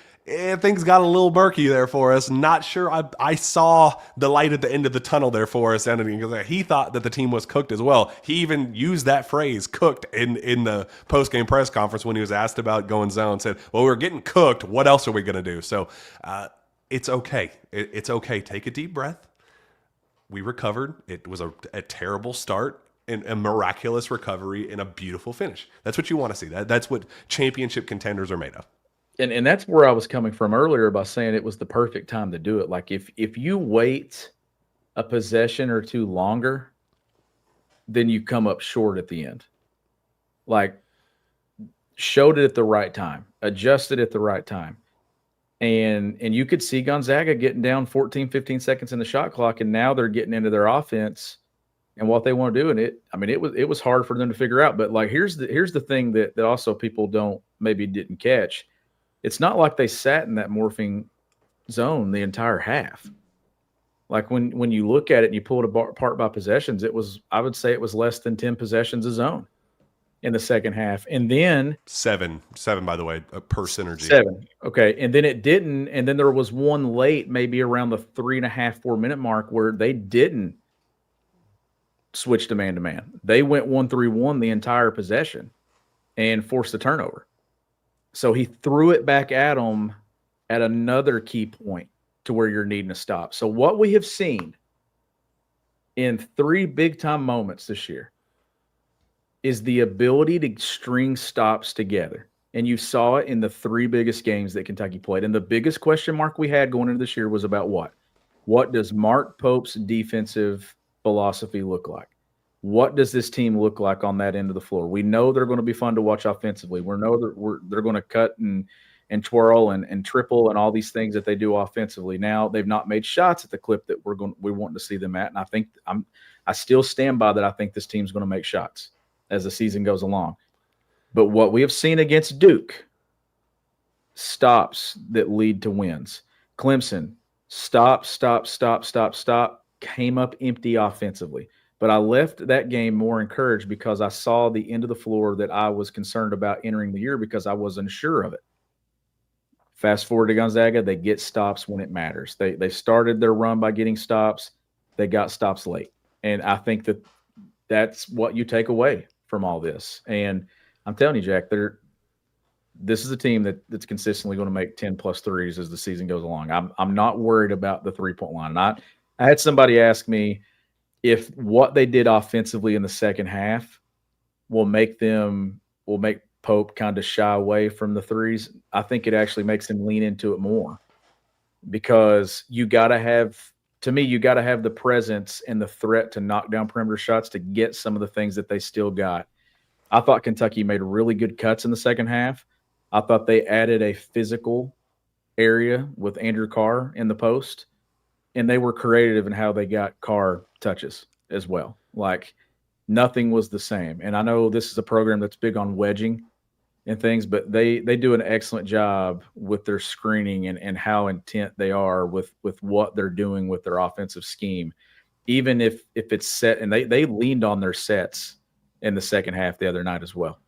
[SPEAKER 1] things got a little murky there for us. Not sure I saw the light at the end of the tunnel there for us. And he thought that the team was cooked as well. He even used that phrase, cooked, in the post-game press conference when he was asked about going zone. Said, well, we're getting cooked. What else are we going to do? So it's okay. It's okay. Take a deep breath. We recovered. It was a terrible start, and a miraculous recovery, and a beautiful finish. That's what you want to see. That's what championship contenders are made of.
[SPEAKER 2] And that's where I was coming from earlier by saying it was the perfect time to do it. Like, if you wait a possession or two longer, then you come up short at the end. Showed it at the right time, adjusted at the right time. And you could see Gonzaga getting down 14, 15 seconds in the shot clock, and now they're getting into their offense and what they want to do. And it was hard for them to figure out. But here's the thing that also people didn't catch. It's not like they sat in that morphing zone the entire half. When you look at it and you pull it apart by possessions, I would say it was less than 10 possessions a zone in the second half. And then
[SPEAKER 1] seven, by the way, per synergy.
[SPEAKER 2] 7. Okay. And then it didn't. And then there was one late, maybe around the 3.5, 4 minute mark, where they didn't switch to man-to-man. They went 1-3-1 the entire possession and forced the turnover. So he threw it back at them at another key point to where you're needing to stop. So what we have seen in 3 big-time moments this year is the ability to string stops together. And you saw it in the 3 biggest games that Kentucky played. And the biggest question mark we had going into this year was about what? What does Mark Pope's defensive philosophy look like? What does this team look like on that end of the floor? We know they're going to be fun to watch offensively. We know that they're going to cut and twirl and triple and all these things that they do offensively. Now they've not made shots at the clip that we want to see them at, and I think I still stand by that. I think this team's going to make shots as the season goes along. But what we have seen against Duke, stops that lead to wins. Clemson, stop, came up empty offensively. But I left that game more encouraged because I saw the end of the floor that I was concerned about entering the year because I wasn't sure of it. Fast forward to Gonzaga, they get stops when it matters. They started their run by getting stops. They got stops late. And I think that's what you take away from all this. And I'm telling you, Jack, this is a team that's consistently going to make 10-plus threes as the season goes along. I'm not worried about the three-point line. I had somebody ask me if what they did offensively in the second half will make Pope kind of shy away from the threes. I think it actually makes him lean into it more because you got to have the presence and the threat to knock down perimeter shots to get some of the things that they still got. I thought Kentucky made really good cuts in the second half. I thought they added a physical area with Andrew Carr in the post, and they were creative in how they got Carr touches as well. Like nothing was the same. And I know this is a program that's big on wedging and things, but they do an excellent job with their screening and how intent they are with what they're doing with their offensive scheme, even if it's set. And they leaned on their sets in the second half the other night as well.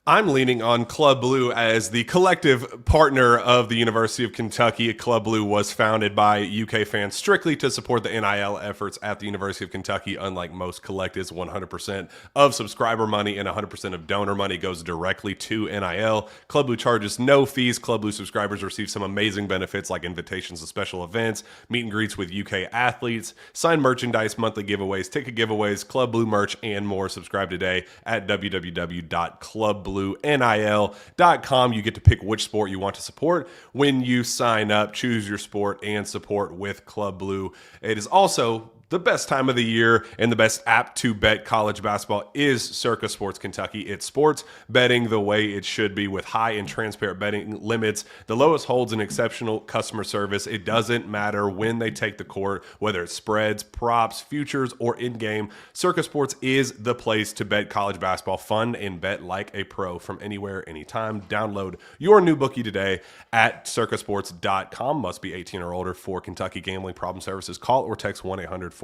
[SPEAKER 1] I'm leaning on Club Blue as the collective partner of the University of Kentucky. Club Blue was founded by UK fans strictly to support the NIL efforts at the University of Kentucky. Unlike most collectives, 100% of subscriber money and 100% of donor money goes directly to NIL. Club Blue charges no fees. Club Blue subscribers receive some amazing benefits like invitations to special events, meet and greets with UK athletes, signed merchandise, monthly giveaways, ticket giveaways, Club Blue merch, and more. Subscribe today at www.clubbluenil.com. You get to pick which sport you want to support when you sign up. Choose your sport and support with Club Blue. It is also the best time of the year and the best app to bet college basketball is Circa Sports Kentucky. It's sports betting the way it should be with high and transparent betting limits, the lowest holds, and exceptional customer service. It doesn't matter when they take the court, whether it's spreads, props, futures, or in-game. Circa Sports is the place to bet college basketball fun and bet like a pro from anywhere, anytime. Download your new bookie today at circasports.com. Must be 18 or older for Kentucky Gambling Problem Services. Call or text 1-800-426-2537.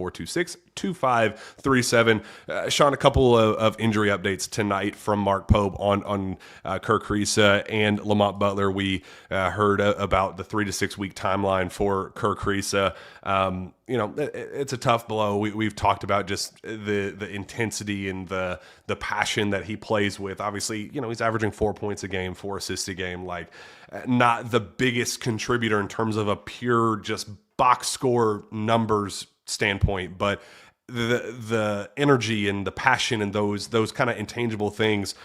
[SPEAKER 1] Sean, a couple of injury updates tonight from Mark Pope on Kirk Risa and Lamont Butler. We heard about the 3 to 6 week timeline for Kirk Risa. It's a tough blow. We've talked about just the intensity and the passion that he plays with. Obviously, he's averaging 4 points a game, 4 assists a game, like not the biggest contributor in terms of a pure just box score numbers standpoint, but the energy and the passion and those kind of intangible things,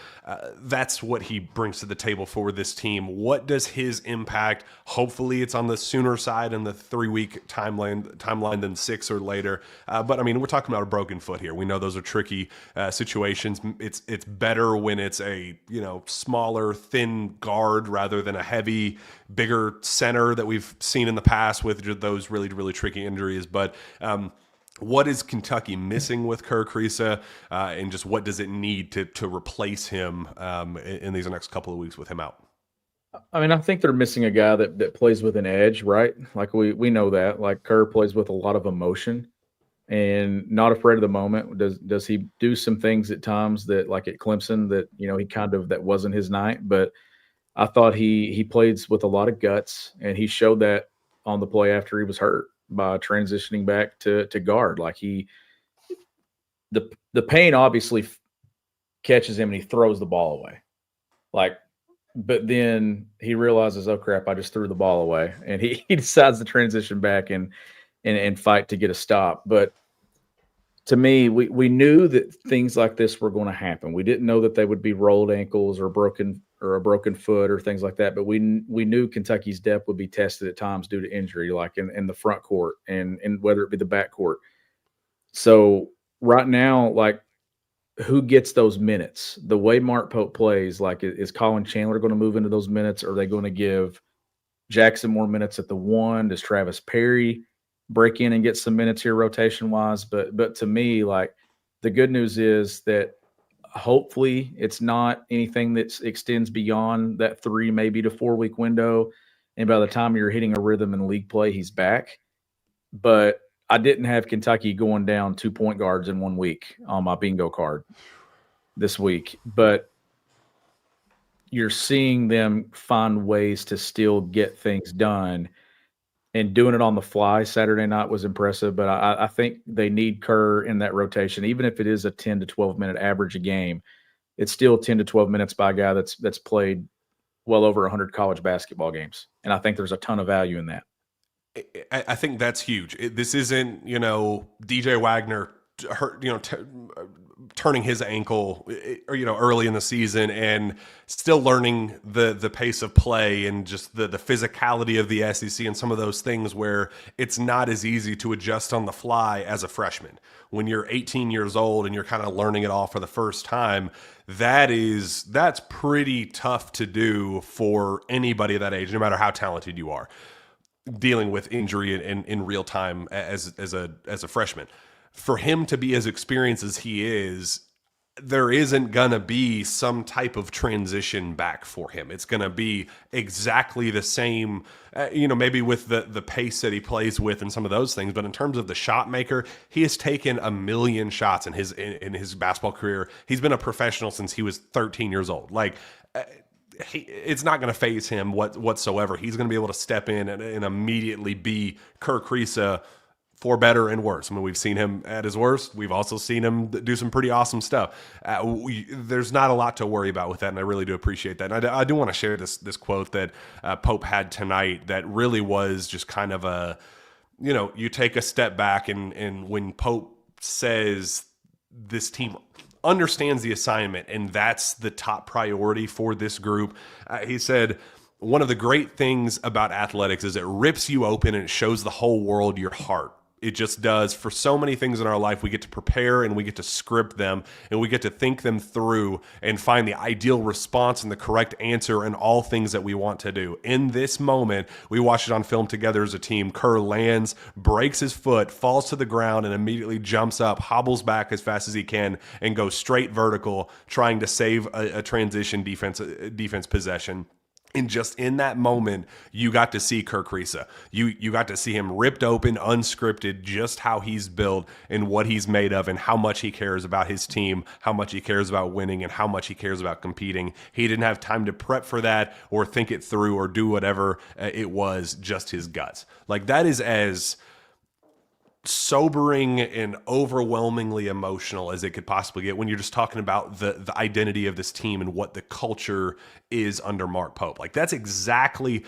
[SPEAKER 1] that's what he brings to the table for this team. What does his impact? Hopefully it's on the sooner side in the 3 week timeline than 6 or later. But I mean, we're talking about a broken foot here. We know those are tricky situations. It's better when it's a smaller, thin guard rather than a heavy, bigger center that we've seen in the past with those really, really tricky injuries. But what is Kentucky missing with Kirk Risa, and just what does it need to replace him in these next couple of weeks with him out?
[SPEAKER 2] I mean, I think they're missing a guy that plays with an edge, right? Like we know that. Like Kerr plays with a lot of emotion and not afraid of the moment. Does he do some things at times that, like at Clemson, that he that wasn't his night? But I thought he plays with a lot of guts, and he showed that on the play after he was hurt by transitioning back to guard. Like the pain obviously catches him and he throws the ball away. But then he realizes, oh crap, I just threw the ball away. And he decides to transition back and and fight to get a stop. But to me, we knew that things like this were going to happen. We didn't know that they would be rolled ankles or a broken foot or things like that. But we knew Kentucky's depth would be tested at times due to injury, like in the front court and whether it be the back court. So right now, like, who gets those minutes? The way Mark Pope plays, like, is Colin Chandler going to move into those minutes? Or are they going to give Jackson more minutes at the one? Does Travis Perry break in and get some minutes here rotation wise? But to me, like, the good news is that hopefully it's not anything that extends beyond that 3 maybe to 4 week window. And by the time you're hitting a rhythm in league play, he's back. But I didn't have Kentucky going down 2 point guards in 1 week on my bingo card this week. But you're seeing them find ways to still get things done, and doing it on the fly Saturday night was impressive. But I think they need Kerr in that rotation, even if it is a 10 to 12 minute average a game. It's still 10 to 12 minutes by a guy that's played well over 100 college basketball games. And I think there's a ton of value in that.
[SPEAKER 1] I think that's huge. This isn't, DJ Wagner hurt, turning his ankle, early in the season and still learning the pace of play and just the physicality of the SEC and some of those things where it's not as easy to adjust on the fly as a freshman. When you're 18 years old and you're kind of learning it all for the first time, that's pretty tough to do for anybody that age, no matter how talented you are, dealing with injury in real time as a freshman. For him to be as experienced as he is, there isn't going to be some type of transition back for him. It's going to be exactly the same, maybe with the pace that he plays with and some of those things. But in terms of the shot maker, he has taken a million shots in his basketball career. He's been a professional since he was 13 years old. Like, it's not going to phase him whatsoever. He's going to be able to step in and immediately be Kerr Kriisa for better and worse. I mean, we've seen him at his worst. We've also seen him do some pretty awesome stuff. There's not a lot to worry about with that, and I really do appreciate that. And I do want to share this quote that Pope had tonight that really was just kind of a, you take a step back, and when Pope says this team understands the assignment, and that's the top priority for this group. He said, one of the great things about athletics is it rips you open and it shows the whole world your heart. It just does. For so many things in our life, we get to prepare and we get to script them and we get to think them through and find the ideal response and the correct answer and all things that we want to do. In this moment, we watched it on film together as a team. Kerr lands, breaks his foot, falls to the ground, and immediately jumps up, hobbles back as fast as he can, and goes straight vertical, trying to save a transition defense possession. And just in that moment, you got to see Kerr Kriisa. You got to see him ripped open, unscripted, just how he's built and what he's made of and how much he cares about his team, how much he cares about winning, and how much he cares about competing. He didn't have time to prep for that or think it through or do whatever. It was just his guts. Like, that is as sobering and overwhelmingly emotional as it could possibly get when you're just talking about the identity of this team and what the culture is under Mark Pope. Like, that's exactly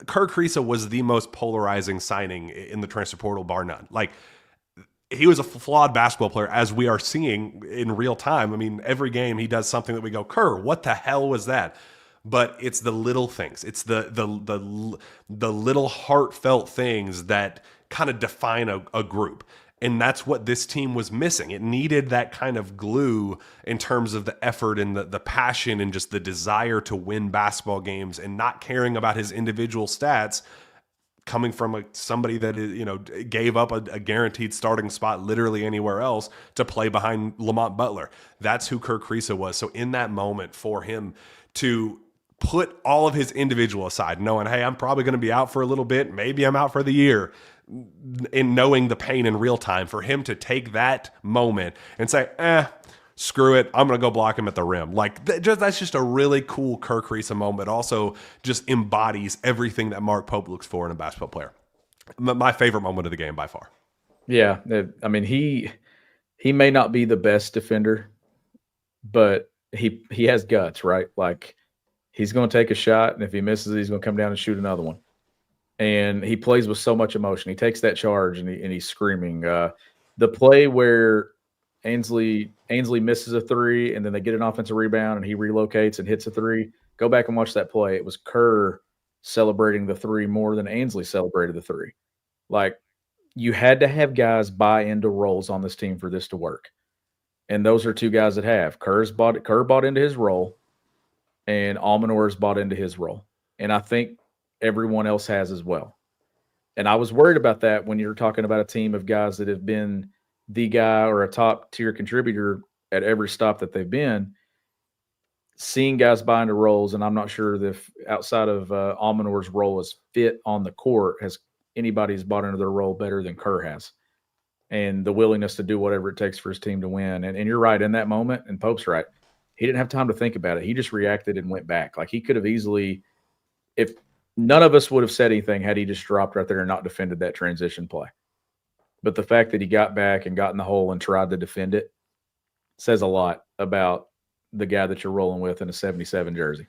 [SPEAKER 1] Kerr Kriisa was the most polarizing signing in the transfer portal, bar none. Like, he was a flawed basketball player, as we are seeing in real time. I mean, every game he does something that we go, Kerr, what the hell was that? But it's the little things. It's the little heartfelt things that kind of define a group. And that's what this team was missing. It needed that kind of glue in terms of the effort and the passion and just the desire to win basketball games and not caring about his individual stats, coming from somebody that gave up a guaranteed starting spot literally anywhere else to play behind Lamont Butler. That's who Kerr Kriisa was. So in that moment, for him to put all of his individual aside, knowing, hey, I'm probably going to be out for a little bit, maybe I'm out for the year, in knowing the pain in real time, for him to take that moment and say, screw it, I'm going to go block him at the rim. Like, that's just a really cool Kerr Kriisa moment. Also just embodies everything that Mark Pope looks for in a basketball player. My favorite moment of the game by far.
[SPEAKER 2] Yeah. I mean, he may not be the best defender, but he has guts, right? Like, he's going to take a shot, and if he misses it, he's going to come down and shoot another one. and he plays with so much emotion. He takes that charge and he's screaming. The play where Ainsley misses a three, and then they get an offensive rebound, and he relocates and hits a three. Go back and watch that play. It was Kerr celebrating the three more than Ainsley celebrated the three. Like, you had to have guys buy into roles on this team for this to work, and those are two guys that have. Kerr bought into his role, and Almanor's bought into his role, and I think everyone else has as well. And I was worried about that when you're talking about a team of guys that have been the guy or a top tier contributor at every stop that they've been. Seeing guys buy into roles, and I'm not sure if outside of Almanor's role as fit on the court, has anybody's bought into their role better than Kerr has, and the willingness to do whatever it takes for his team to win. And you're right, in that moment, and Pope's right, he didn't have time to think about it. He just reacted and went back. Like, he could have easily, if none of us would have said anything had he just dropped right there and not defended that transition play. But the fact that he got back and got in the hole and tried to defend it says a lot about the guy that you're rolling with in a 77 jersey.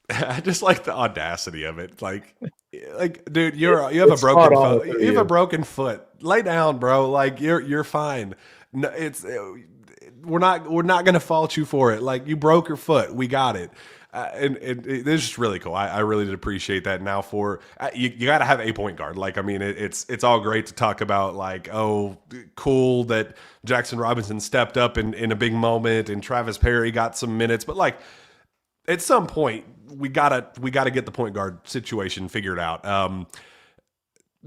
[SPEAKER 1] I just like the audacity of it. Like, dude, you have a broken foot. You have a broken foot. Lay down, bro. Like, you're fine. No, we're not going to fault you for it. Like, you broke your foot. We got it. And it's just really cool. I really did appreciate that. Now you got to have a point guard. Like, I mean, it's all great to talk about, like, oh, cool that Jackson Robinson stepped up in a big moment and Travis Perry got some minutes, but like, at some point we gotta get the point guard situation figured out.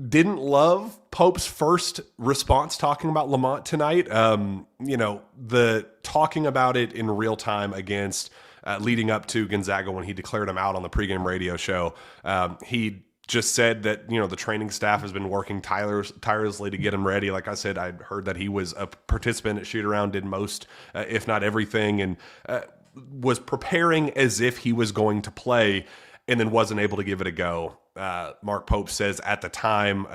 [SPEAKER 1] Didn't love Pope's first response talking about Lamont tonight. The talking about it in real time against leading up to Gonzaga when he declared him out on the pregame radio show. He just said that, the training staff has been working tirelessly to get him ready. Like I said, I heard that he was a participant at shoot around, did most, if not everything, and was preparing as if he was going to play, and then wasn't able to give it a go. Mark Pope says at the time,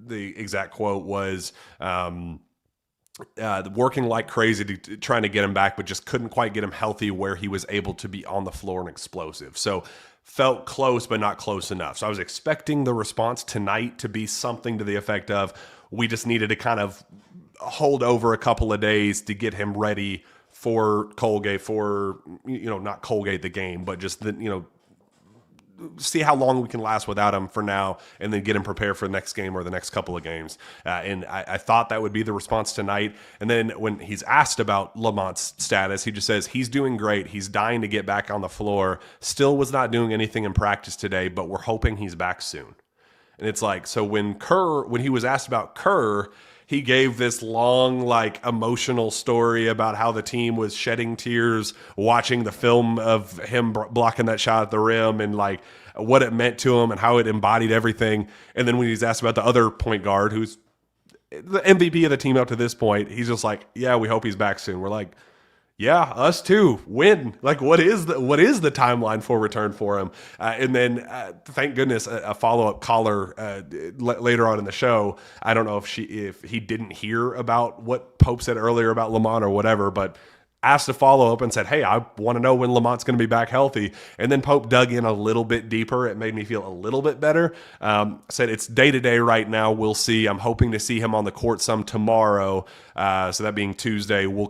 [SPEAKER 1] the exact quote was, working like crazy trying to get him back, but just couldn't quite get him healthy where he was able to be on the floor and explosive. So felt close, but not close enough. So I was expecting the response tonight to be something to the effect of, we just needed to kind of hold over a couple of days to get him ready for Colgate, for, not Colgate the game, but just see how long we can last without him for now, and then get him prepared for the next game or the next couple of games. And I thought that would be the response tonight. And then when he's asked about Lamont's status, he just says he's doing great. He's dying to get back on the floor. Still was not doing anything in practice today, but we're hoping he's back soon. And it's like, so when he was asked about Kerr, he gave this long, like, emotional story about how the team was shedding tears watching the film of him blocking that shot at the rim, and like what it meant to him and how it embodied everything. And then when he's asked about the other point guard, who's the MVP of the team up to this point, he's just like, yeah, we hope he's back soon. We're like, yeah, us too. When? Like, what is the timeline for return for him? And then, thank goodness, a follow-up caller later on in the show. I don't know if he didn't hear about what Pope said earlier about Lamont or whatever, but asked a follow-up and said, hey, I want to know when Lamont's going to be back healthy. And then Pope dug in a little bit deeper. It made me feel a little bit better. Said it's day-to-day right now. We'll see. I'm hoping to see him on the court some tomorrow. So that being Tuesday, we'll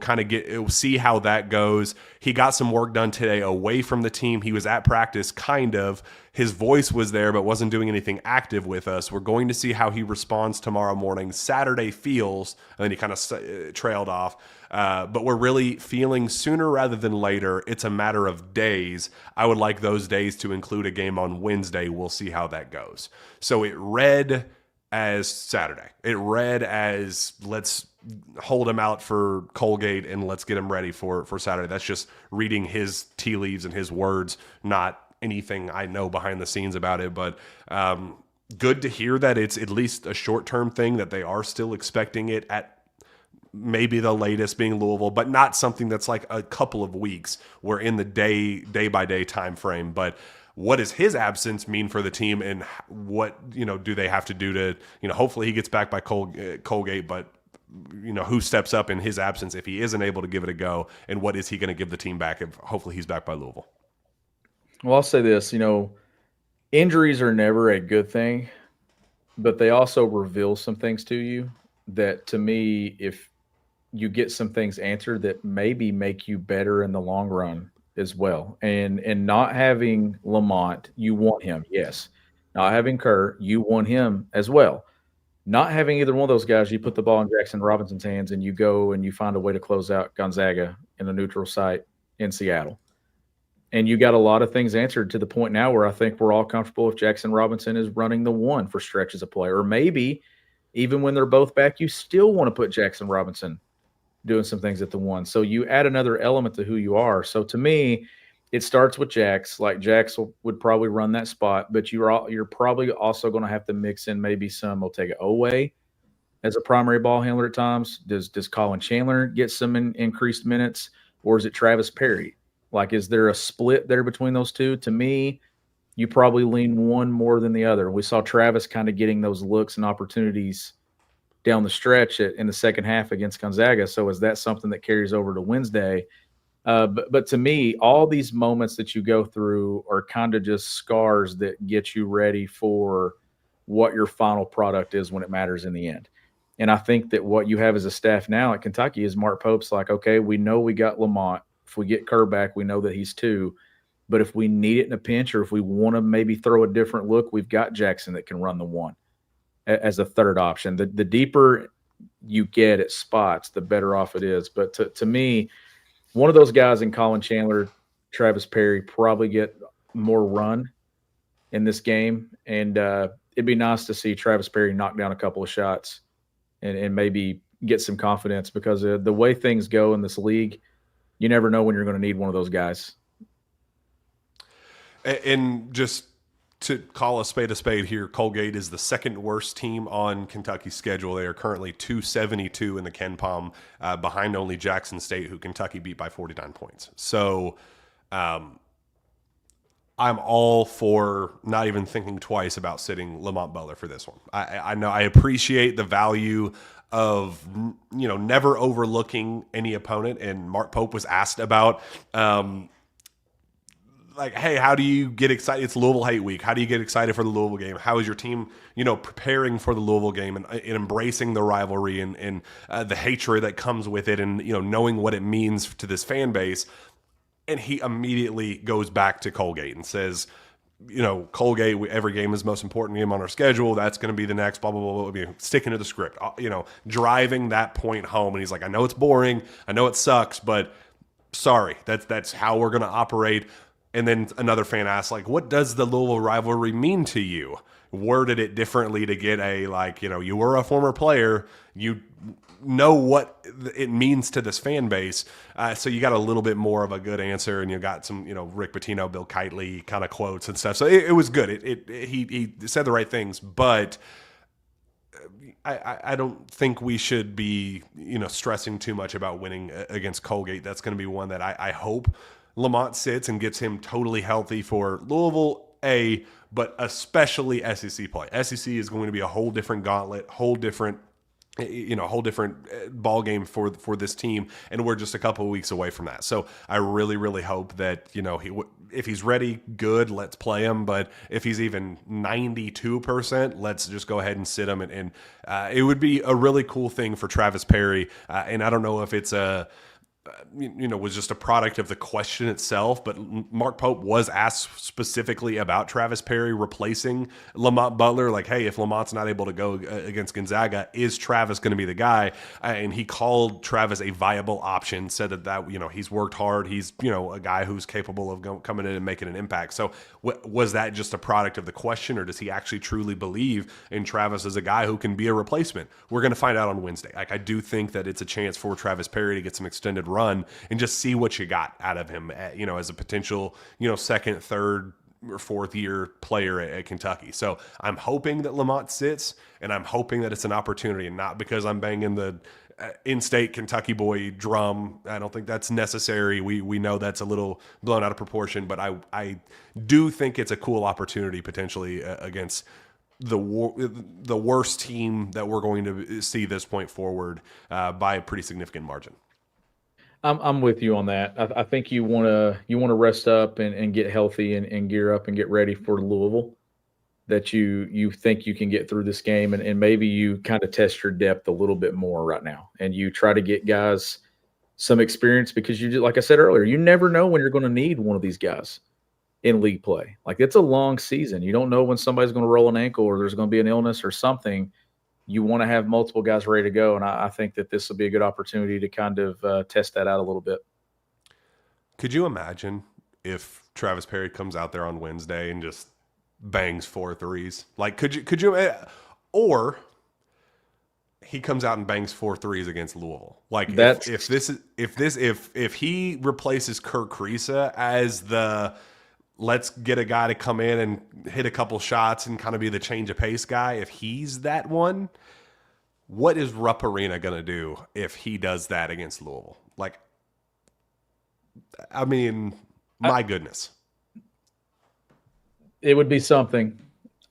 [SPEAKER 1] see how that goes. He got some work done today away from the team. He was at practice, kind of. His voice was there, but wasn't doing anything active with us. We're going to see how he responds tomorrow morning. Saturday feels, and then he kind of trailed off. But we're really feeling sooner rather than later. It's a matter of days. I would like those days to include a game on Wednesday. We'll see how that goes. So it read as Saturday. It read as, let's hold him out for Colgate and let's get him ready for Saturday. That's just reading his tea leaves and his words, not anything I know behind the scenes about it. But good to hear that it's at least a short-term thing, that they are still expecting it at maybe the latest being Louisville, but not something that's like a couple of weeks. We're in the day-by-day time frame. But what does his absence mean for the team, and what do they have to do to hopefully he gets back by Colgate, but who steps up in his absence if he isn't able to give it a go, and what is he going to give the team back if hopefully he's back by Louisville?
[SPEAKER 2] Well, I'll say this, Injuries are never a good thing, but they also reveal some things to you that, to me, if you get some things answered, that maybe make you better in the long run as well. And not having Lamont, you want him, yes. Not having Kerr, you want him as well. Not having either one of those guys, you put the ball in Jackson Robinson's hands and you go and you find a way to close out Gonzaga in a neutral site in Seattle. And you got a lot of things answered to the point now where I think we're all comfortable if Jackson Robinson is running the one for stretches of play. Or maybe even when they're both back, you still want to put Jackson Robinson doing some things at the one. So you add another element to who you are. So to me, it starts with Jax. Like Jax would probably run that spot, but you're probably also going to have to mix in maybe some Otega Oweh as a primary ball handler at times. Does Colin Chandler get some increased minutes, or is it Travis Perry? Like, is there a split there between those two? To me, you probably lean one more than the other. We saw Travis kind of getting those looks and opportunities down the stretch in the second half against Gonzaga. So is that something that carries over to Wednesday? But to me, all these moments that you go through are kind of just scars that get you ready for what your final product is when it matters in the end. And I think that what you have as a staff now at Kentucky is Mark Pope's like, okay, we know we got Lamont. If we get Kerr back, we know that he's two. But if we need it in a pinch, or if we want to maybe throw a different look, we've got Jackson that can run the one as a third option. The deeper you get at spots, the better off it is. But to me, one of those guys in Colin Chandler, Travis Perry, probably get more run in this game. And it'd be nice to see Travis Perry knock down a couple of shots and maybe get some confidence, because the way things go in this league, you never know when you're going to need one of those guys.
[SPEAKER 1] And just to call a spade here, Colgate is the second worst team on Kentucky's schedule. They are currently 272 in the Ken Palm, behind only Jackson State, who Kentucky beat by 49 points. So I'm all for not even thinking twice about sitting Lamont Butler for this one. I know I appreciate the value of, never overlooking any opponent. And Mark Pope was asked about hey, how do you get excited? It's Louisville Hate Week. How do you get excited for the Louisville game? How is your team, preparing for the Louisville game and embracing the rivalry and the hatred that comes with it, and, knowing what it means to this fan base? And he immediately goes back to Colgate and says, Colgate, every game is the most important game on our schedule. That's going to be the next blah, blah, blah, blah. Sticking to the script, driving that point home. And he's like, I know it's boring. I know it sucks, but sorry, that's how we're going to operate. And then another fan asked, what does the Louisville rivalry mean to you? Worded it differently to get you were a former player. You know what it means to this fan base. So you got a little bit more of a good answer, and you got some, Rick Pitino, Bill Kitely kind of quotes and stuff. So it was good. He said the right things, but I don't think we should be, stressing too much about winning against Colgate. That's going to be one that I hope Lamont sits and gets him totally healthy for Louisville, but especially SEC play. SEC is going to be a whole different gauntlet, whole different ball game for this team, and we're just a couple of weeks away from that. So I really, really hope that if he's ready, good, let's play him. But if he's even 92%, let's just go ahead and sit him. And it would be a really cool thing for Travis Perry. And I don't know if it's was just a product of the question itself, but Mark Pope was asked specifically about Travis Perry replacing Lamont Butler. Hey, if Lamont's not able to go against Gonzaga, is Travis going to be the guy? And he called Travis a viable option, said that he's worked hard. He's, a guy who's capable of coming in and making an impact. So was that just a product of the question, or does he actually truly believe in Travis as a guy who can be a replacement? We're going to find out on Wednesday. I do think that it's a chance for Travis Perry to get some extended run and just see what you got out of him, as a potential, second, third, or fourth year player at Kentucky. So I'm hoping that Lamont sits, and I'm hoping that it's an opportunity, and not because I'm banging the in-state Kentucky boy drum. I don't think that's necessary. We know that's a little blown out of proportion, but I do think it's a cool opportunity potentially against the worst team that we're going to see this point forward by a pretty significant margin.
[SPEAKER 2] I'm with you on that. I think you want to rest up and get healthy and gear up and get ready for Louisville. that you think you can get through this game, and maybe you kind of test your depth a little bit more right now, and you try to get guys some experience because like I said earlier, you never know when you're going to need one of these guys in league play. Like it's a long season. You don't know when somebody's going to roll an ankle or there's going to be an illness or something. You want to have multiple guys ready to go, and I think that this will be a good opportunity to kind of test that out a little bit.
[SPEAKER 1] Could you imagine if Travis Perry comes out there on Wednesday and just bangs 4 threes? Like, could you, or he comes out and bangs 4 threes against Louisville? Like, if he replaces Kirk Kriisa as the let's get a guy to come in and hit a couple shots and kind of be the change of pace guy, if he's that one, what is Rupp Arena going to do if he does that against Louisville? Like, I mean, my goodness.
[SPEAKER 2] It would be something.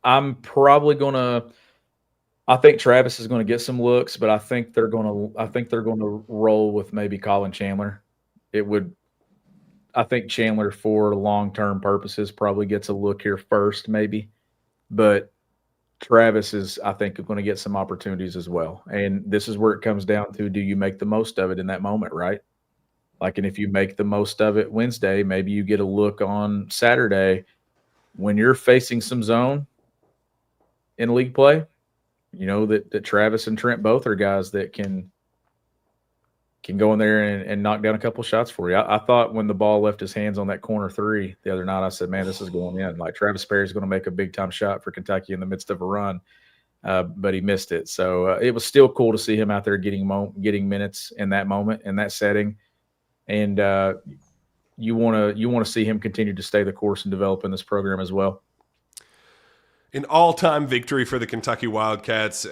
[SPEAKER 2] I'm probably going to I think Travis is going to get some looks, but I think they're going to roll with maybe Colin Chandler. I think Chandler for long-term purposes probably gets a look here first maybe. But Travis is, I think, going to get some opportunities as well. And this is where it comes down to, do you make the most of it in that moment, right? Like, and if you make the most of it Wednesday, maybe you get a look on Saturday when you're facing some zone in league play. You know that Travis and Trent both are guys that can go in there and knock down a couple shots for you. I thought when the ball left his hands on that corner 3 the other night, I said, man, this is going in. Like, Travis Perry is going to make a big-time shot for Kentucky in the midst of a run, but he missed it. So it was still cool to see him out there getting minutes in that moment, in that setting. And you want to see him continue to stay the course and develop in this program as well.
[SPEAKER 1] An all-time victory for the Kentucky Wildcats,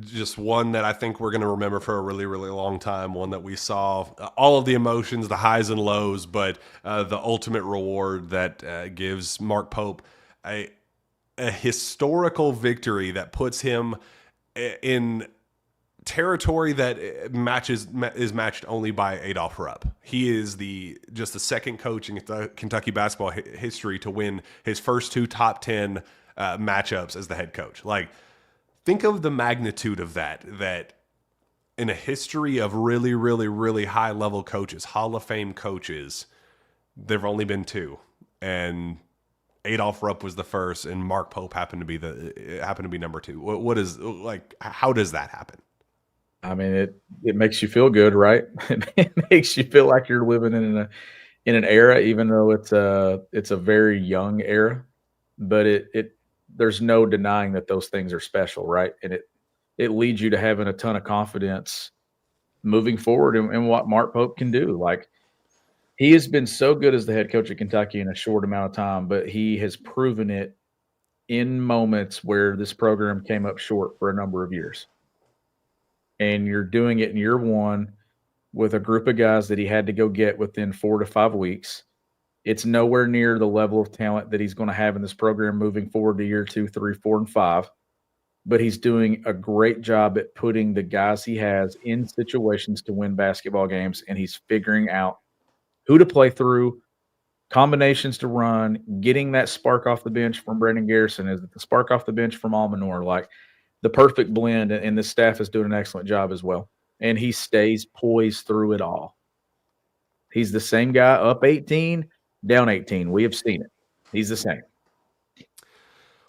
[SPEAKER 1] just one that I think we're going to remember for a really, really long time, one that we saw all of the emotions, the highs and lows, but the ultimate reward that gives Mark Pope a historical victory that puts him in territory that is matched only by Adolph Rupp. He is just the second coach in Kentucky basketball history to win his first 2 top 10 matchups as the head coach. Like, think of the magnitude of that in a history of really, really, really high level coaches, Hall of Fame coaches, there've only been 2, and Adolph Rupp was the first, and Mark Pope happened to be number 2. What is, like, how does that happen?
[SPEAKER 2] I mean, it makes you feel good, right? It makes you feel like you're living in an era, even though it's a very young era, but there's no denying that those things are special, right? And it leads you to having a ton of confidence moving forward in what Mark Pope can do. Like, he has been so good as the head coach of Kentucky in a short amount of time, but he has proven it in moments where this program came up short for a number of years. And you're doing it in year 1 with a group of guys that he had to go get within 4 to 5 weeks. It's nowhere near the level of talent that he's going to have in this program moving forward to year 2, 3, 4, and 5. But he's doing a great job at putting the guys he has in situations to win basketball games, and he's figuring out who to play through, combinations to run, getting that spark off the bench from Brandon Garrison. Is it the spark off the bench from Almanor? Like, the perfect blend, and the staff is doing an excellent job as well. And he stays poised through it all. He's the same guy, up 18, down 18. We have seen it. He's the same.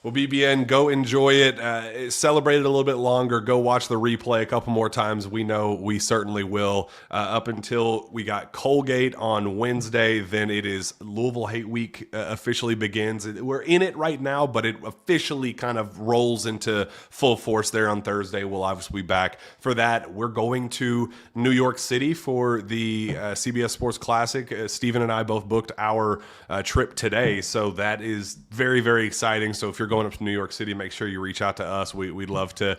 [SPEAKER 1] Well, BBN, go enjoy it. Celebrate it a little bit longer. Go watch the replay a couple more times. We know we certainly will. Up until we got Colgate on Wednesday, then it is Louisville Hate Week officially begins. We're in it right now, but it officially kind of rolls into full force there on Thursday. We'll obviously be back for that. We're going to New York City for the CBS Sports Classic. Steven and I both booked our trip today, so that is very, very exciting. So if you're going up to New York City, make sure you reach out to us. We'd love to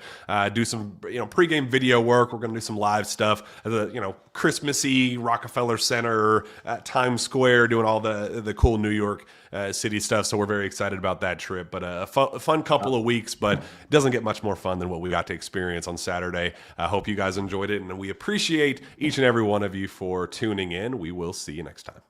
[SPEAKER 1] do some pregame video work. We're going to do some live stuff at the Christmassy Rockefeller Center, Times Square, doing all the cool New York City stuff. So we're very excited about that trip. But a fun couple of weeks, but it doesn't get much more fun than what we got to experience on Saturday. I hope you guys enjoyed it, and we appreciate each and every one of you for tuning in. We will see you next time.